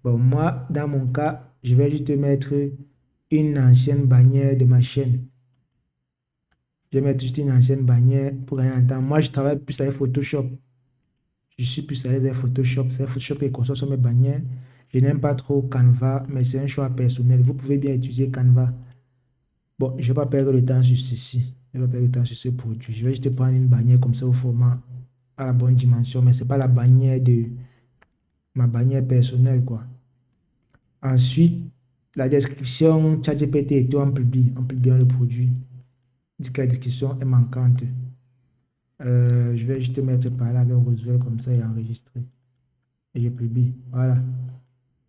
Bon, moi, dans mon cas, je vais juste mettre une ancienne bannière de ma chaîne. Je vais mettre juste une ancienne bannière pour gagner un temps. Moi, je travaille plus avec Photoshop. Je suis plus à l'aise avec Photoshop. C'est Photoshop qui conçoit sur mes bannières. Je n'aime pas trop Canva, mais c'est un choix personnel. Vous pouvez bien utiliser Canva. Bon, je ne vais pas perdre le temps sur ceci. Je ne vais pas perdre le temps sur ce produit. Je vais juste prendre une bannière comme ça au format à la bonne dimension, mais ce n'est pas la bannière de ma bannière personnelle, quoi. Ensuite, la description, ChatGPT et tout, on publie le produit. Dit que la description est manquante. Je vais juste mettre par là avec Roswell comme ça et enregistrer. Et je publie. Voilà.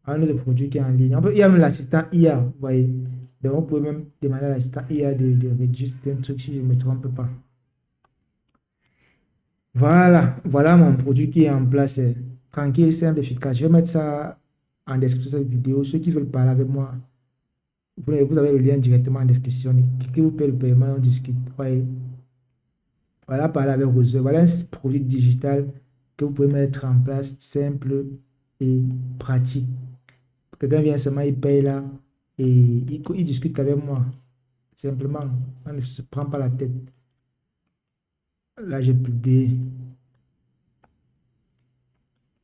Un autre produit qui est en ligne. Il y a même l'assistant IA, vous voyez. Donc, vous pouvez même demander à l'assistant IA de rédiger un truc si je ne me trompe pas. Voilà. Voilà mon produit qui est en place. Tranquille, simple, efficace. Je vais mettre ça en description de cette vidéo. Ceux qui veulent parler avec moi, vous avez le lien directement en description. Cliquez, vous payez le paiement, on discute. Ouais. Voilà, parler avec vous. Voilà un produit digital que vous pouvez mettre en place simple et pratique. Quelqu'un vient seulement, il paye là et il discute avec moi. Simplement, on ne se prend pas la tête. Là, j'ai publié.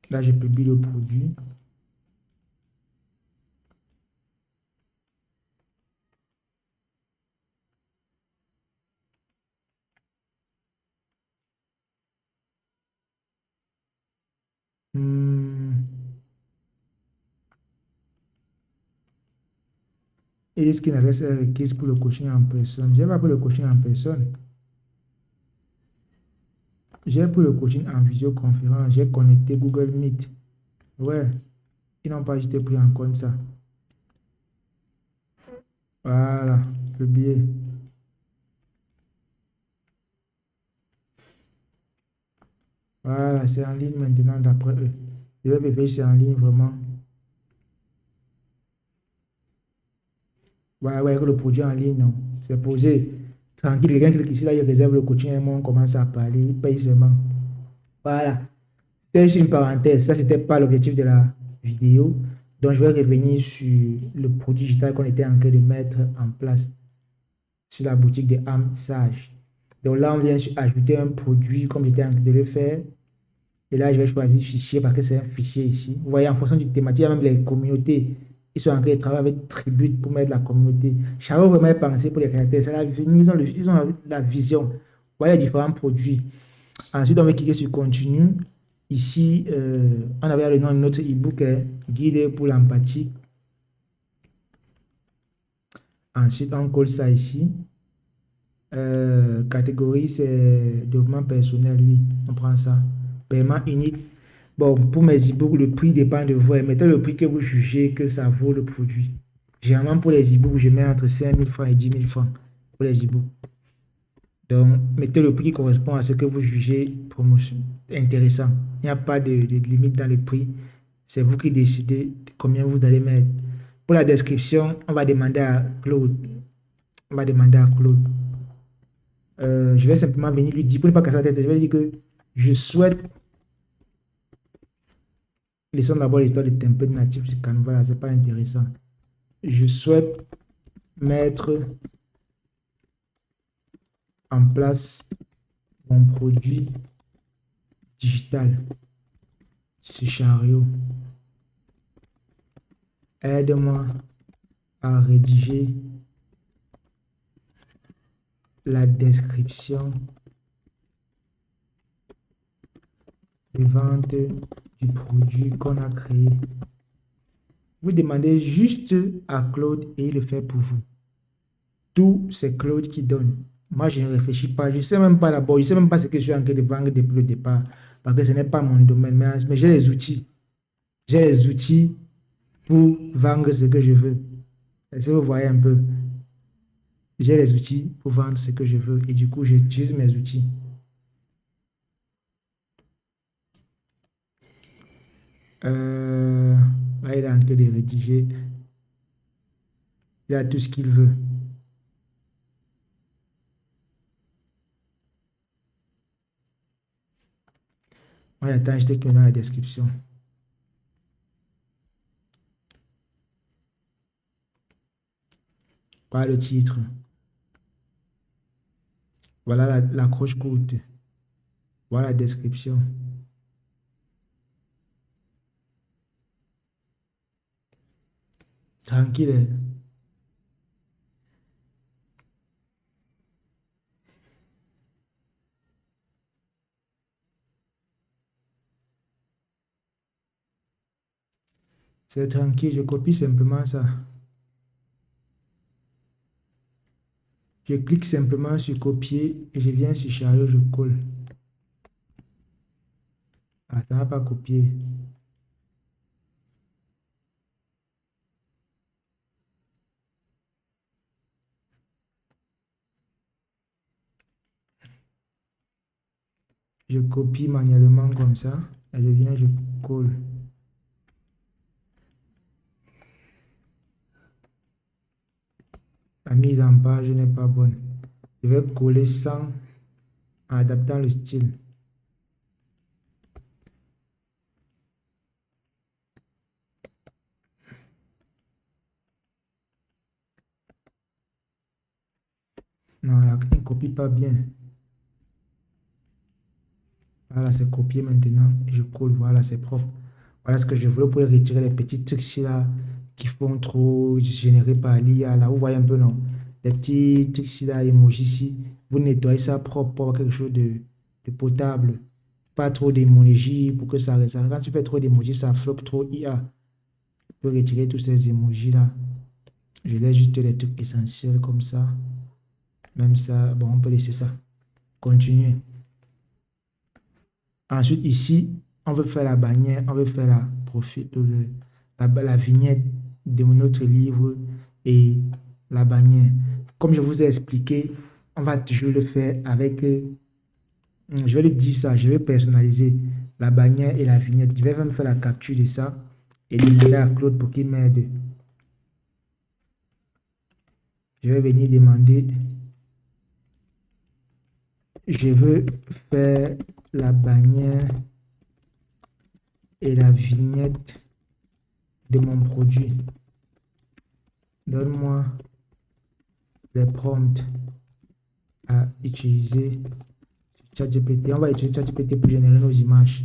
Là, j'ai publié le produit. Et est-ce qu'une adresse est requise pour le coaching en personne? Je n'ai pas pour le coaching en personne. J'ai pour le coaching en visioconférence. J'ai connecté Google Meet. Ouais, ils n'ont pas juste pris en compte ça. Voilà, publier. Voilà, c'est en ligne maintenant d'après eux. Je vais vérifier si c'est en ligne vraiment. Ouais, que le produit en ligne, non. C'est posé. Tranquille, quelqu'un clique ici, là, il réserve le coaching et moi, on commence à parler, il paye seulement. Voilà. C'était juste une parenthèse. Ça, c'était pas l'objectif de la vidéo. Donc, je vais revenir sur le produit digital qu'on était en train de mettre en place sur la boutique de âmes sages. Donc là, on vient ajouter un produit comme j'étais en train de le faire. Et là, je vais choisir fichier parce que c'est un fichier ici. Vous voyez, en fonction du thématique, il y a même les communautés. Ils sont en train de travailler avec Tribute pour mettre la communauté. Chacun vraiment pensé pour les caractères. C'est ils ont la vision. Vous voyez les différents produits. Ensuite, on va cliquer sur continue. Ici, on avait le nom de notre e-book, guide pour l'empathie. Ensuite, on colle ça ici. Catégorie, c'est développement personnel, oui. On prend ça. Paiement unique. Bon, pour mes e-books, le prix dépend de vous. Mettez le prix que vous jugez que ça vaut le produit. Généralement, pour les e-books, je mets entre 5 000 francs et 10 000 francs pour les e-books. Donc, mettez le prix qui correspond à ce que vous jugez promotion intéressant. Il n'y a pas de limite dans le prix. C'est vous qui décidez combien vous allez mettre. Pour la description, on va demander à Claude. On va demander à Claude. Je vais simplement venir lui dire, pour ne pas casser la tête, je vais lui dire que je souhaite. Laissons d'abord l'histoire des templates natifs sur Canva, c'est pas intéressant. Je souhaite mettre en place mon produit digital sur Chariot. Aide-moi à rédiger la description de vente du produit qu'on a créé. Vous demandez juste à Claude et il le fait pour vous. Tout, c'est Claude qui donne. Moi, je ne réfléchis pas. Je ne sais même pas d'abord. Je ne sais même pas ce que je suis en train de vendre depuis le départ. Parce que ce n'est pas mon domaine. Mais j'ai les outils. J'ai les outils pour vendre ce que je veux. Si vous voyez un peu, j'ai les outils pour vendre ce que je veux. Et du coup, j'utilise mes outils. Là, il est en train de rédiger. Il a tout ce qu'il veut. Ouais, attends, je t'écris dans la description. Pas le titre. Voilà la croche courte. Voilà la description. Tranquille. C'est tranquille, je copie simplement ça. Je clique simplement sur copier et je viens sur charger, je colle. Ah, ça n'a pas copié. Je copie manuellement comme ça et je viens, je colle. La mise en page n'est pas bonne. Je vais coller sans en adaptant le style. Non, la ne copie pas bien. Voilà, c'est copié maintenant. Je colle, voilà, c'est propre. Voilà ce que je voulais. Vous pouvez retirer les petits trucs ici là qui font trop générer par l'IA là. Vous voyez un peu, non? Les petits trucs ici là, emojis ici. Vous nettoyez ça propre pour avoir quelque chose de potable. Pas trop d'emojis pour que ça reste. Quand tu fais trop d'emojis, ça floppe trop IA. Tu peux retirer tous ces emojis là. Je laisse juste les trucs essentiels comme ça. Même ça, bon, on peut laisser ça. Continuer. Ensuite, ici, on veut faire la bannière, on veut faire la vignette de notre livre et la bannière. Comme je vous ai expliqué, on va toujours le faire avec, je vais le dire ça, je vais personnaliser la bannière et la vignette. Je vais même faire la capture de ça et demander à Claude pour qu'il m'aide. Je vais venir demander, je veux faire la bannière et la vignette de mon produit. Donne-moi les prompts à utiliser sur ChatGPT. On va utiliser ChatGPT pour générer nos images.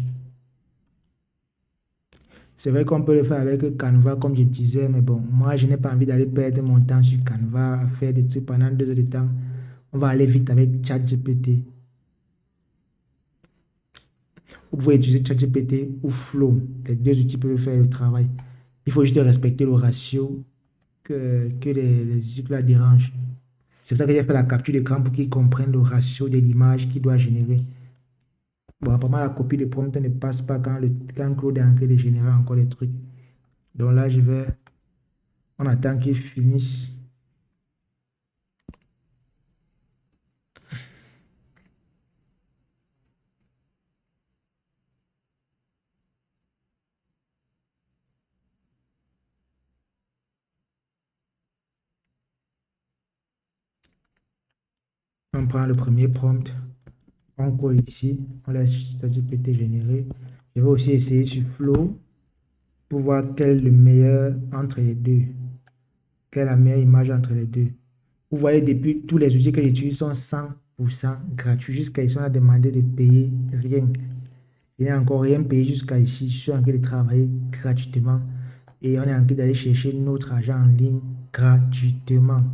C'est vrai qu'on peut le faire avec Canva, comme je disais, mais bon, moi, je n'ai pas envie d'aller perdre mon temps sur Canva à faire des trucs pendant 2 heures de temps. On va aller vite avec ChatGPT. Vous pouvez utiliser ChatGPT ou Flow. Les deux outils peuvent faire le travail. Il faut juste respecter le ratio que les outils là dérangent. C'est pour ça que j'ai fait la capture d'écran pour qu'ils comprennent le ratio de l'image qu'il doit générer. Bon, apparemment, la copie de prompt ne passe pas quand Claude est en train de générer encore les trucs. Donc là, on attend qu'il finisse. On prend le premier prompt, on colle ici, on laisse ChatGPT générer. Je vais aussi essayer sur Flow pour voir quel est le meilleur entre les deux. Quelle est la meilleure image entre les deux. Vous voyez, depuis tous les outils que j'utilise sont 100% gratuits. Jusqu'à ici, on a demandé de payer rien. Je n'ai encore rien payé jusqu'à ici. Je suis en train de travailler gratuitement. Et on est en train d'aller chercher notre argent en ligne gratuitement.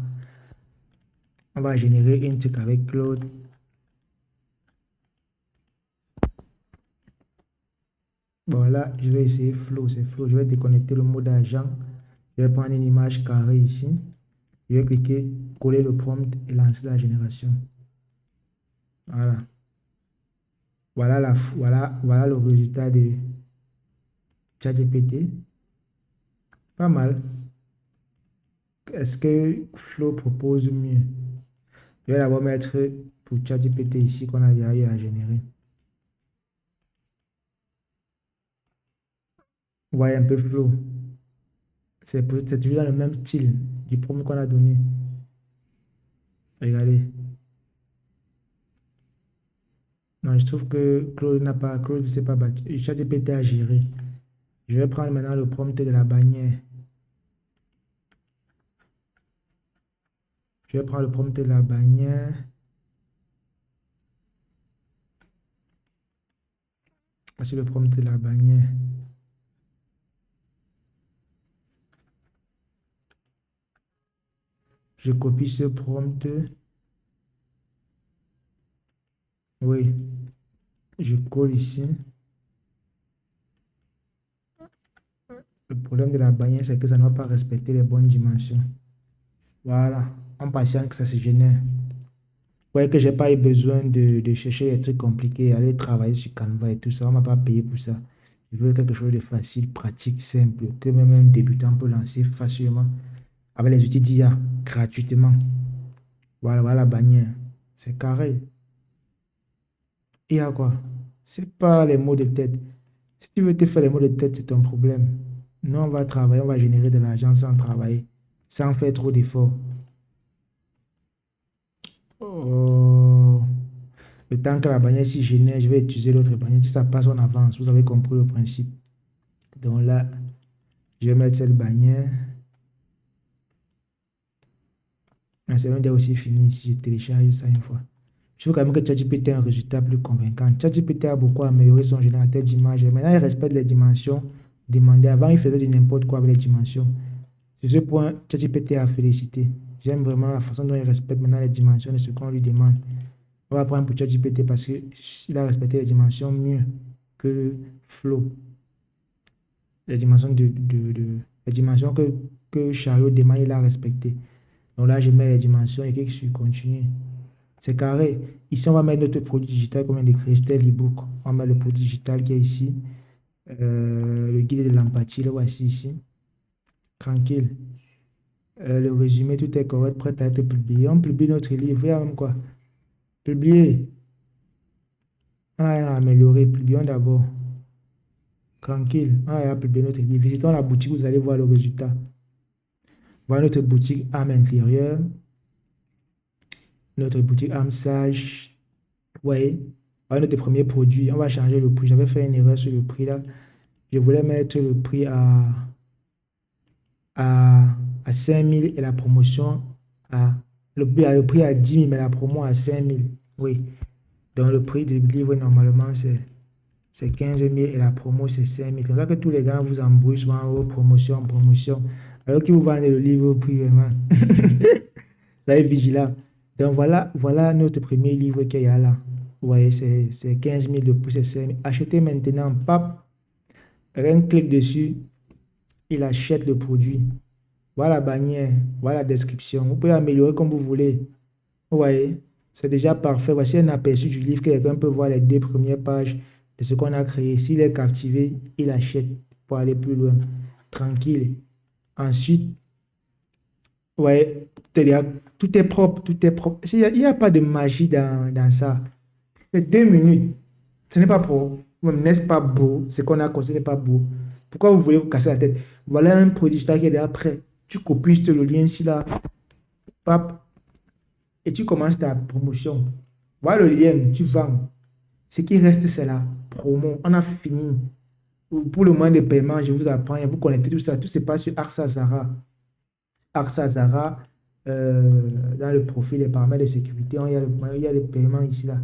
On va générer un truc avec Claude. Bon, là, je vais essayer Flow, c'est Flow. Je vais déconnecter le mode agent. Je vais prendre une image carrée ici. Je vais cliquer, coller le prompt et lancer la génération. Voilà. Voilà le résultat de ChatGPT. Pas mal. Est-ce que Flow propose mieux? Je vais d'abord mettre pour ChatGPT ici qu'on a déjà eu à générer. Vous voyez un peu Flow. C'est toujours dans le même style du prompt qu'on a donné. Regardez. Non, je trouve que Claude ne s'est pas battu. ChatGPT a géré. Je vais prendre maintenant le prompt de la bannière. Je vais prendre le prompt de la bannière. Voici le prompt de la bannière. Je copie ce prompt. Oui. Je colle ici. Le problème de la bannière, c'est que ça ne va pas respecter les bonnes dimensions. Voilà. On patiente que ça se génère. Vous voyez que je n'ai pas eu besoin de chercher des trucs compliqués, aller travailler sur Canva et tout ça. On ne m'a pas payé pour ça. Je veux quelque chose de facile, pratique, simple, que même un débutant peut lancer facilement avec les outils d'IA gratuitement. Voilà, voilà la bannière. C'est carré. IA quoi? C'est pas les mots de tête. Si tu veux te faire les mots de tête, c'est ton problème. Nous, on va travailler, on va générer de l'argent sans travailler, sans faire trop d'efforts. Oh. Le temps que la bannière s'y génère, je vais utiliser l'autre bannière. Si ça passe, on avance. Vous avez compris le principe. Donc là, je vais mettre cette bannière. C'est même déjà aussi fini si je télécharge ça une fois. Je trouve quand même que ChatGPT a un résultat plus convaincant. ChatGPT a beaucoup amélioré son générateur d'images. Maintenant, il respecte les dimensions demandées. Avant, il faisait du n'importe quoi avec les dimensions. Sur ce point, ChatGPT a félicité. J'aime vraiment la façon dont il respecte maintenant les dimensions de ce qu'on lui demande. On va prendre pour ChatGPT parce qu'il a respecté les dimensions mieux que Flow. Les dimensions, les dimensions que Chariot demande, il a respecté. Donc là, je mets les dimensions et clique sur Continuer. C'est carré. Ici, on va mettre notre produit digital comme on décrit, c'était l'ebook. On met le produit digital qui est ici. Le guide de l'empathie, le voici ici. Tranquille. Le résumé, tout est correct, prêt à être publié. On publie notre livre, il y a même quoi? Publier. On a rien à améliorer. Publions d'abord. Tranquille. On a rien à publier notre livre. Visitons la boutique, vous allez voir le résultat. Voilà notre boutique âme intérieure. Notre boutique âme sage. Ouais. Voilà notre premier produit. On va changer le prix. J'avais fait une erreur sur le prix là. Je voulais mettre le prix à 5 000 et la promotion le prix à 10 000, mais la promo à 5 000. Oui. Donc le prix du livre normalement c'est 15 000 et la promo c'est 5 000. C'est comme ça que tous les gars vous embrouillent souvent aux promotions, promotion. Alors qu'ils vous vendent le livre au prix vraiment. Soyez vigilant. Donc voilà notre premier livre qu'il y a là. Vous voyez, c'est 15 000 de plus, c'est 5 000. Achetez maintenant, pap. Rien clique dessus. Il achète le produit. Voilà la bannière, voilà la description. Vous pouvez améliorer comme vous voulez. Vous voyez, c'est déjà parfait. Voici un aperçu du livre. Quelqu'un peut voir les 2 premières pages de ce qu'on a créé. S'il est captivé, il achète pour aller plus loin. Tranquille. Ensuite, vous voyez, tout est propre, tout est propre. Il n'y a pas de magie dans ça. C'est 2 minutes. Ce n'est pas beau. N'est-ce pas beau? Ce qu'on a construit n'est pas beau. Pourquoi vous voulez vous casser la tête? Voilà un produit digital qui est déjà prêt. Tu copies juste le lien ici là. Pap, et tu commences ta promotion. Voilà le lien, tu vends. Ce qui reste, c'est la promo. On a fini. Pour le moyen de paiement, je vous apprends, vous connectez tout ça. Tout se passe sur Arsa Zara. Arsa Zara, dans le profil, les paramètres de sécurité, il y a le paiement ici là.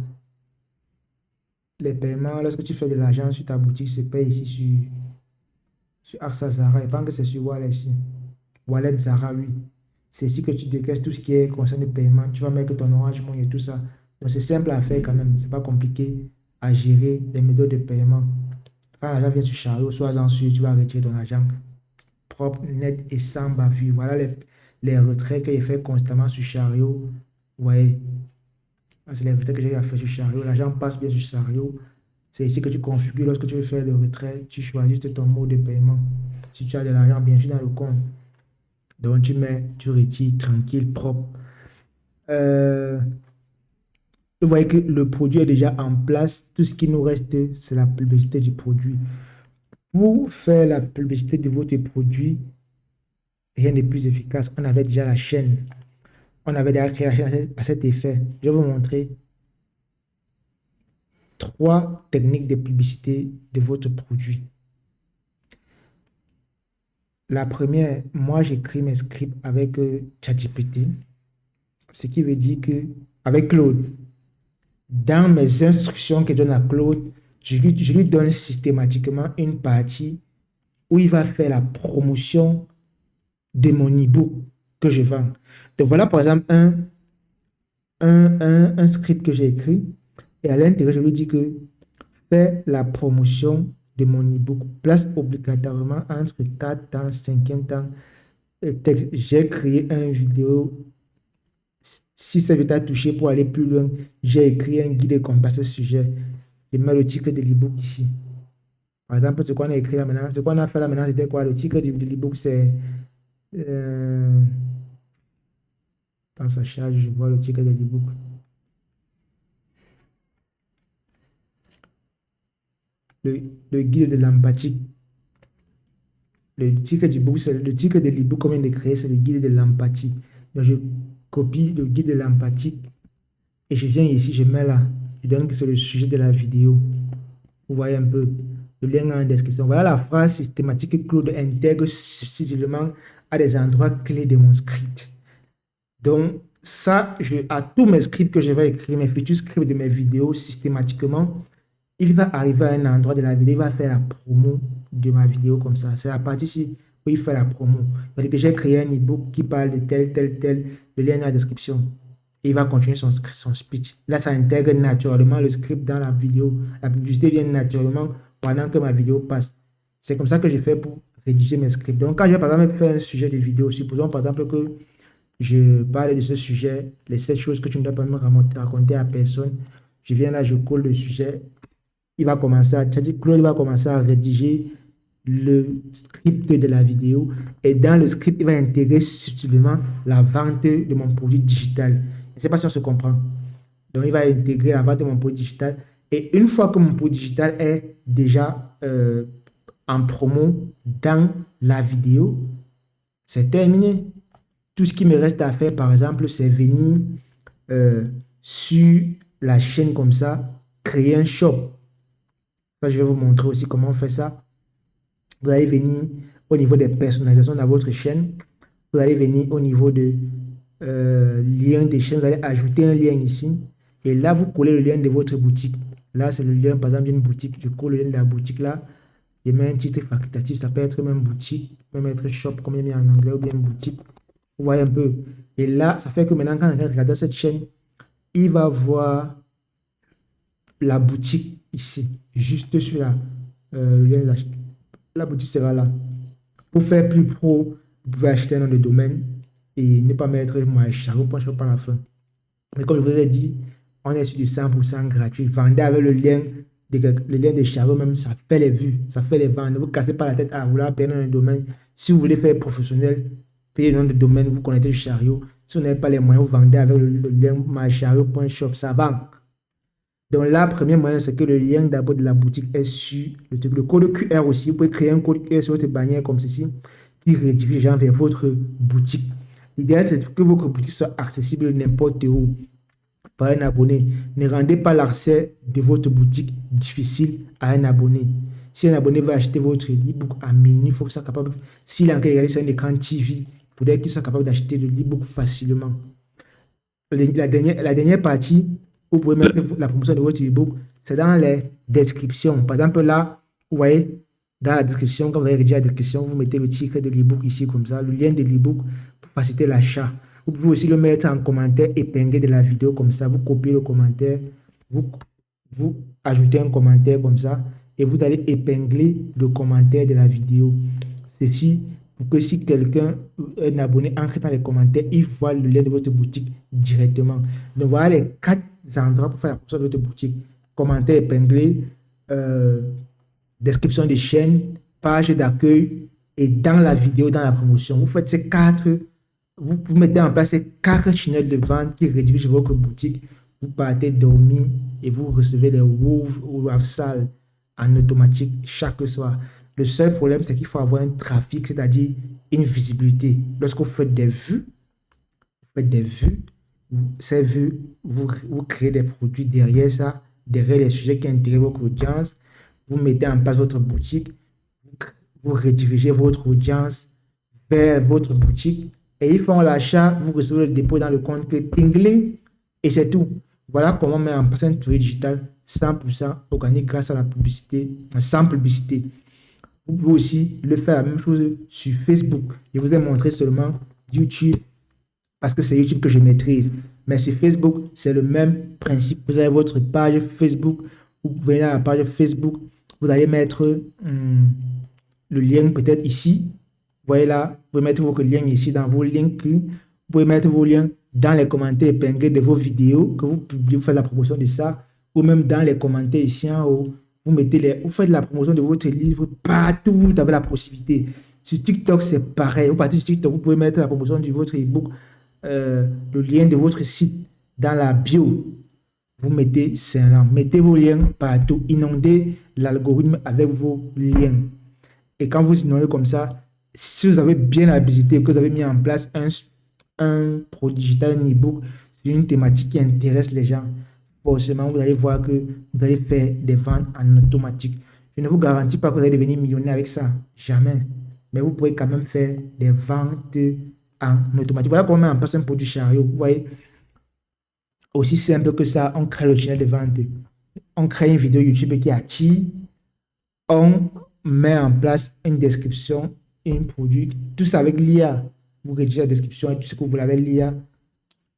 Les paiements, lorsque tu fais de l'argent sur ta boutique, se paye ici sur Arsa Zara. Je pense que c'est sur Wallet ici. Wallet Zara, oui. C'est ici que tu décaisses tout ce qui est concerne le paiement. Tu vas mettre ton Orange Money et tout ça. Donc c'est simple à faire quand même. C'est pas compliqué à gérer les méthodes de paiement. Quand l'argent vient sur Chariot, sois-en sûr, tu vas retirer ton argent propre, net et sans bavure. Voilà les retraits que j'ai fait constamment sur Chariot. Vous voyez, c'est les retraits que j'ai fait sur Chariot. L'argent passe bien sur Chariot. C'est ici que tu configures lorsque tu veux faire le retrait. Tu choisis ton mode de paiement. Si tu as de l'argent bien sûr dans le compte. Donc tu mets, tu retires tranquille, propre. Vous voyez que le produit est déjà en place. Tout ce qui nous reste, c'est la publicité du produit. Pour faire la publicité de votre produit, rien n'est plus efficace. On avait déjà la chaîne. On avait déjà créé la chaîne à cet effet. Je vais vous montrer 3 techniques de publicité de votre produit. La première, moi j'écris mes scripts avec ChatGPT, ce qui veut dire que avec Claude, dans mes instructions que je donne à Claude, je lui donne systématiquement une partie où il va faire la promotion de mon e-book que je vends. Donc voilà par exemple un script que j'ai écrit et à l'intérieur, je lui dis que fais la promotion de mon e-book. Place obligatoirement entre 4 temps, 5e temps. J'ai créé une vidéo. Si ça veut toucher pour aller plus loin, j'ai écrit un guide comme ce sujet. Je mets le titre de l'e-book ici. Par exemple, ce qu'on a écrit là maintenant, ce qu'on a fait là maintenant, c'était quoi? Le titre de l'e-book, c'est dans sa charge, je vois le titre de l'e-book. Le guide de l'empathie. Le titre du book, c'est le titre de l'e-book qu'on vient de créer, c'est le guide de l'empathie. Donc je copie le guide de l'empathie et je viens ici, je mets là. Je donne que c'est le sujet de la vidéo. Vous voyez un peu le lien en description. Voilà la phrase systématique que Claude intègre subtilement à des endroits clés de mon script. Donc ça, à tous mes scripts que je vais écrire, mes futurs scripts de mes vidéos, systématiquement, il va arriver à un endroit de la vidéo, il va faire la promo de ma vidéo comme ça. C'est la partie ici où il fait la promo. C'est-à-dire que j'ai créé un e-book qui parle de tel, le lien dans la description. Et il va continuer son speech. Là, ça intègre naturellement le script dans la vidéo. La publicité vient naturellement pendant que ma vidéo passe. C'est comme ça que je fais pour rédiger mes scripts. Donc, quand je vais par exemple faire un sujet de vidéo, supposons par exemple que je parle de ce sujet, les 7 choses que tu ne dois pas me raconter à personne. Je viens là, je colle le sujet. Il va commencer Claude va commencer à rédiger le script de la vidéo et dans le script, il va intégrer subtilement la vente de mon produit digital. Je ne sais pas si on se comprend. Donc, il va intégrer la vente de mon produit digital et une fois que mon produit digital est déjà en promo dans la vidéo, c'est terminé. Tout ce qui me reste à faire, par exemple, c'est venir sur la chaîne comme ça, créer un shop. Je vais vous montrer aussi comment on fait ça. Vous allez venir au niveau des personnalisations dans votre chaîne. Vous allez venir au niveau de lien des chaînes. Vous allez ajouter un lien ici. Et là, vous collez le lien de votre boutique. Là, c'est le lien, par exemple, d'une boutique. Je colle le lien de la boutique là. Je mets un titre facultatif. Ça peut être même boutique, même être shop, comme il mis en anglais, ou bien boutique. Vous voyez un peu. Et là, ça fait que maintenant, quand on regarde cette chaîne, il va voir la boutique ici, juste sur le lien de la boutique sera là. Pour faire plus pro, vous pouvez acheter un nom de domaine et ne pas mettre chariot.shop à la fin. Mais comme je vous ai dit, on est sur du 100% gratuit. Vendez avec le lien de Chariot, même ça fait les vues, ça fait les ventes. Ne vous cassez pas la tête à vouloir payer un nom de domaine. Si vous voulez faire professionnel, payez le nom de domaine, vous connaissez Chariot. Si vous n'avez pas les moyens, vous vendez avec le lien mychariot.shop, ça vend. Donc là, premier moyen, c'est que le lien d'abord de la boutique est sur le truc. Le code QR aussi, vous pouvez créer un code QR sur votre bannière comme ceci, qui redirige les gens vers votre boutique. L'idéal, c'est que votre boutique soit accessible n'importe où par un abonné. Ne rendez pas l'accès de votre boutique difficile à un abonné. Si un abonné veut acheter votre e-book à minuit, il faut qu'il soit capable, s'il a encore regardé sur un écran TV, il faudrait qu'il soit capable d'acheter le e-book facilement. La dernière partie, vous pouvez mettre la promotion de votre e-book, c'est dans les descriptions. Par exemple, là, vous voyez, dans la description, quand vous avez rédigé la description, vous mettez le titre de l'e-book ici, comme ça, le lien de l'e-book pour faciliter l'achat. Vous pouvez aussi le mettre en commentaire épinglé de la vidéo, comme ça, vous copiez le commentaire, vous ajoutez un commentaire comme ça, et vous allez épingler le commentaire de la vidéo. Ceci pour que si quelqu'un, un abonné, entre dans les commentaires, il voit le lien de votre boutique directement. Donc voilà les 4 endroits pour faire la promotion de votre boutique. Commentaire épinglé, description des chaînes, page d'accueil et dans la vidéo, dans la promotion. Vous faites ces 4, vous mettez en place ces 4 tunnels de vente qui rédigent votre boutique. Vous partez dormir et vous recevez les WAV sales en automatique chaque soir. Le seul problème, c'est qu'il faut avoir un trafic, c'est-à-dire une visibilité. Lorsque vous faites des vues, ces vues, vous créez des produits derrière ça, derrière les sujets qui intéressent votre audience. Vous mettez en place votre boutique, vous redirigez votre audience vers votre boutique et ils font l'achat, vous recevez le dépôt dans le compte que tingling et c'est tout. Voilà comment on met en place un tour digital 100% organique grâce à la publicité, sans publicité. Vous pouvez aussi le faire la même chose sur Facebook. Je vous ai montré seulement YouTube parce que c'est YouTube que je maîtrise. Mais sur Facebook, c'est le même principe. Vous avez votre page Facebook. Vous venez à la page Facebook. Vous allez mettre le lien peut-être ici. Vous voyez là, vous pouvez mettre votre lien ici dans vos liens. Vous pouvez mettre vos liens dans les commentaires épinglés de vos vidéos que vous publiez. Vous faites la promotion de ça. Ou même dans les commentaires ici en haut. Vous faites la promotion de votre livre partout, vous avez la possibilité. Sur TikTok, c'est pareil. Vous partez sur TikTok, vous pouvez mettre la promotion de votre ebook, le lien de votre site dans la bio. Vous mettez ça, mettez vos liens partout, inondez l'algorithme avec vos liens. Et quand vous inondez comme ça, si vous avez bien la visibilité, que vous avez mis en place un produit digital, un ebook sur une thématique qui intéresse les gens, forcément, vous allez voir que vous allez faire des ventes en automatique. Je ne vous garantis pas que vous allez devenir millionnaire avec ça. Jamais. Mais vous pouvez quand même faire des ventes en automatique. Voilà comment on met en place un produit chariot. Vous voyez, aussi simple que ça, on crée le tunnel de vente. On crée une vidéo YouTube qui attire. On met en place une description, un produit. Tout ça avec l'IA. Vous rédigez la description et tout ce que vous voulez avec l'IA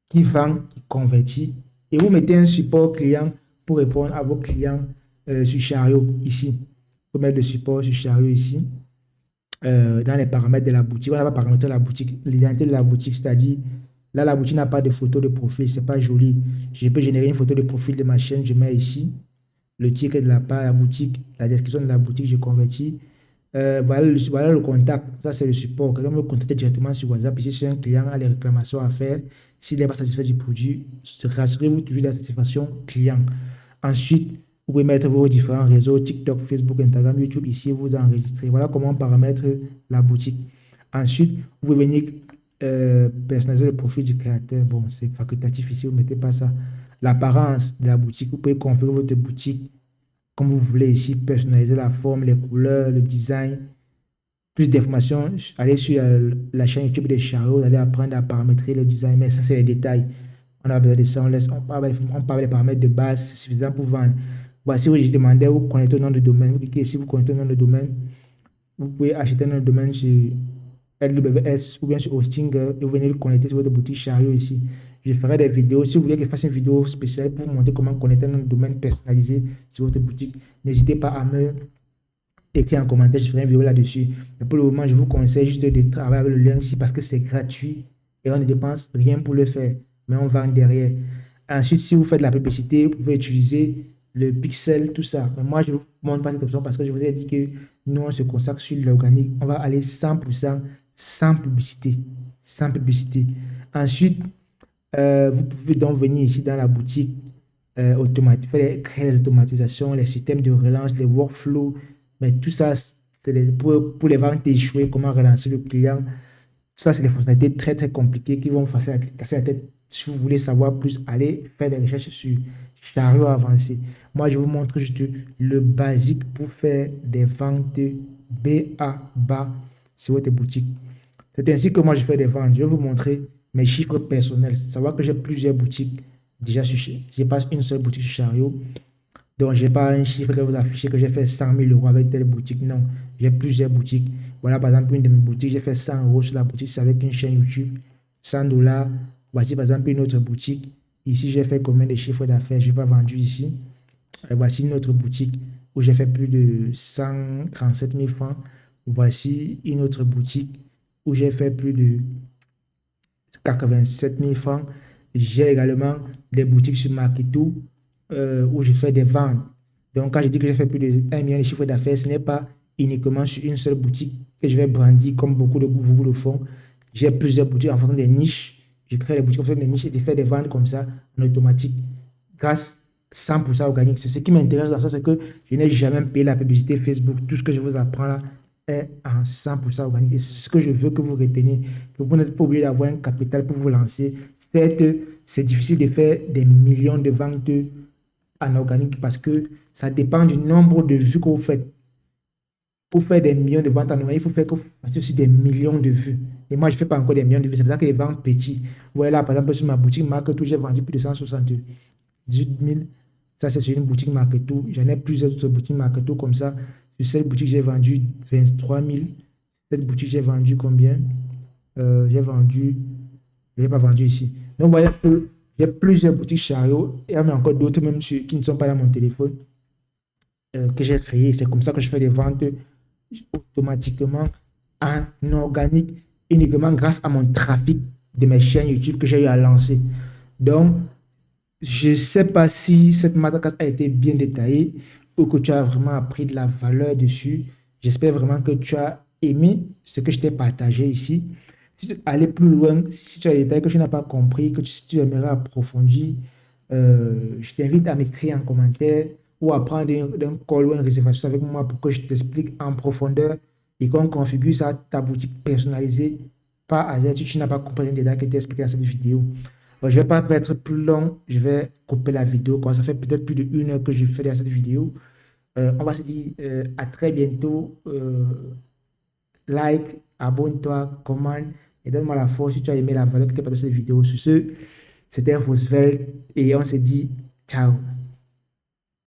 qui vend, qui convertit. Et vous mettez un support client pour répondre à vos clients sur Chariot ici. Vous mettez le support sur Chariot ici. Dans les paramètres de la boutique. On va paramétrer la boutique, l'identité de la boutique, c'est-à-dire là, la boutique n'a pas de photo de profil, c'est pas joli. Je peux générer une photo de profil de ma chaîne, je mets ici le ticket de la page, la boutique, la description de la boutique, je convertis. Voilà le contact, ça c'est le support. Quelqu'un me contacter directement sur WhatsApp. Ici, si un client a des réclamations à faire, s'il n'est pas satisfait du produit, rassurez-vous toujours de la satisfaction client. Ensuite, vous pouvez mettre vos différents réseaux, TikTok, Facebook, Instagram, YouTube. Ici, vous enregistrez. Voilà comment paramètre la boutique. Ensuite, vous pouvez venir personnaliser le profil du créateur. Bon, c'est facultatif ici, vous ne mettez pas ça. L'apparence de la boutique, vous pouvez configurer votre boutique comme vous voulez ici, personnaliser la forme, les couleurs, le design. Plus d'informations, allez sur la chaîne YouTube de Chariot, vous allez apprendre à paramétrer le design, mais ça c'est les détails. On a besoin de ça, on parle des paramètres de base, c'est suffisant pour vendre. Voici où je demandais, vous connectez au nom de domaine, vous cliquez ici, vous connectez au nom de domaine, vous pouvez acheter un nom de domaine sur LWS ou bien sur Hosting et vous venez le connecter sur votre boutique Chariot ici. Je ferai des vidéos. Si vous voulez que je fasse une vidéo spéciale pour vous montrer comment connecter un domaine personnalisé sur votre boutique, n'hésitez pas à me écrire en commentaire, je ferai une vidéo là-dessus. Mais pour le moment, je vous conseille juste de travailler avec le lien ici parce que c'est gratuit et on ne dépense rien pour le faire, mais on vend derrière. Ensuite, si vous faites de la publicité, vous pouvez utiliser le pixel, tout ça. Mais moi, je ne vous montre pas cette option parce que je vous ai dit que nous, on se consacre sur l'organique. On va aller 100% sans publicité. Sans publicité. Ensuite, vous pouvez donc venir ici dans la boutique, créer les automatisations, les systèmes de relance, les workflows, mais tout ça, c'est pour les ventes échouées, comment relancer le client. Ça, c'est des fonctionnalités très très compliquées qui vont vous casser la tête. Si vous voulez savoir plus, allez faire des recherches sur Chariot avancé. Moi, je vous montre juste le basique pour faire des ventes bas sur votre boutique. C'est ainsi que moi, je fais des ventes. Je vais vous montrer mes chiffres personnels. Savoir que j'ai plusieurs boutiques déjà sur Chariot. Je n'ai pas une seule boutique sur Chariot. Donc, je n'ai pas un chiffre que vous affichez que j'ai fait 100 000 € avec telle boutique. Non, j'ai plusieurs boutiques. Voilà, par exemple, une de mes boutiques, j'ai fait 100 € sur la boutique, c'est avec une chaîne YouTube. 100 $. Voici, par exemple, une autre boutique. Ici, j'ai fait combien de chiffres d'affaires? Je n'ai pas vendu ici. Et voici une autre boutique où j'ai fait plus de 137 000 francs. Voici une autre boutique où j'ai fait plus de 87 000 francs. J'ai également des boutiques sur Marketo où je fais des ventes. Donc, quand je dis que j'ai fait plus de 1 million de chiffre d'affaires, ce n'est pas uniquement sur une seule boutique que je vais brandir comme beaucoup de vous le font. J'ai plusieurs boutiques en fonction des niches. Je crée des boutiques en fonction des niches et je fais des ventes comme ça en automatique grâce 100% organique. C'est ce qui m'intéresse dans ça, c'est que je n'ai jamais payé la publicité Facebook. Tout ce que je vous apprends là est en 100% organique. Et c'est ce que je veux que vous reteniez, que vous n'êtes pas obligé d'avoir un capital pour vous lancer. C'est difficile de faire des millions de ventes en organique parce que ça dépend du nombre de vues que vous faites. Pour faire des millions de ventes en organique, il faut faire que vous fassiez aussi des millions de vues. Et moi, je ne fais pas encore des millions de vues. C'est pour ça que les ventes petits. Voilà, par exemple, sur ma boutique Marketo, j'ai vendu plus de 178 000. Ça, c'est sur une boutique Marketo. J'en ai plusieurs autres boutiques Marketo comme ça. Sur cette boutique, j'ai vendu 23 000. Cette boutique, j'ai vendu combien? J'ai vendu... Je n'ai pas vendu ici. Donc, vous voyez, j'ai plusieurs boutiques Chariot. Et il y en a encore d'autres même qui ne sont pas dans mon téléphone que j'ai créé. C'est comme ça que je fais des ventes automatiquement en organique, uniquement grâce à mon trafic de mes chaînes YouTube que j'ai eu à lancer. Donc, je ne sais pas si cette masterclass a été bien détaillée ou que tu as vraiment appris de la valeur dessus. J'espère vraiment que tu as aimé ce que je t'ai partagé ici. Si tu veux aller plus loin, si tu as des détails que tu n'as pas compris, si tu aimerais approfondir, je t'invite à m'écrire en commentaire ou à prendre un call ou une réservation avec moi pour que je t'explique en profondeur et qu'on configure ça, ta boutique personnalisée par hasard si tu n'as pas compris les détails que je t'ai expliqué dans cette vidéo. Je ne vais pas être plus long, je vais couper la vidéo, quand ça fait peut-être plus d'1 heure que je fais dans cette vidéo. On va se dire à très bientôt. Like, abonne-toi, commente et donne-moi la force si tu as aimé la valeur que tu as partagé cette vidéo. Sur ce, c'était Roosevelt et on se dit ciao.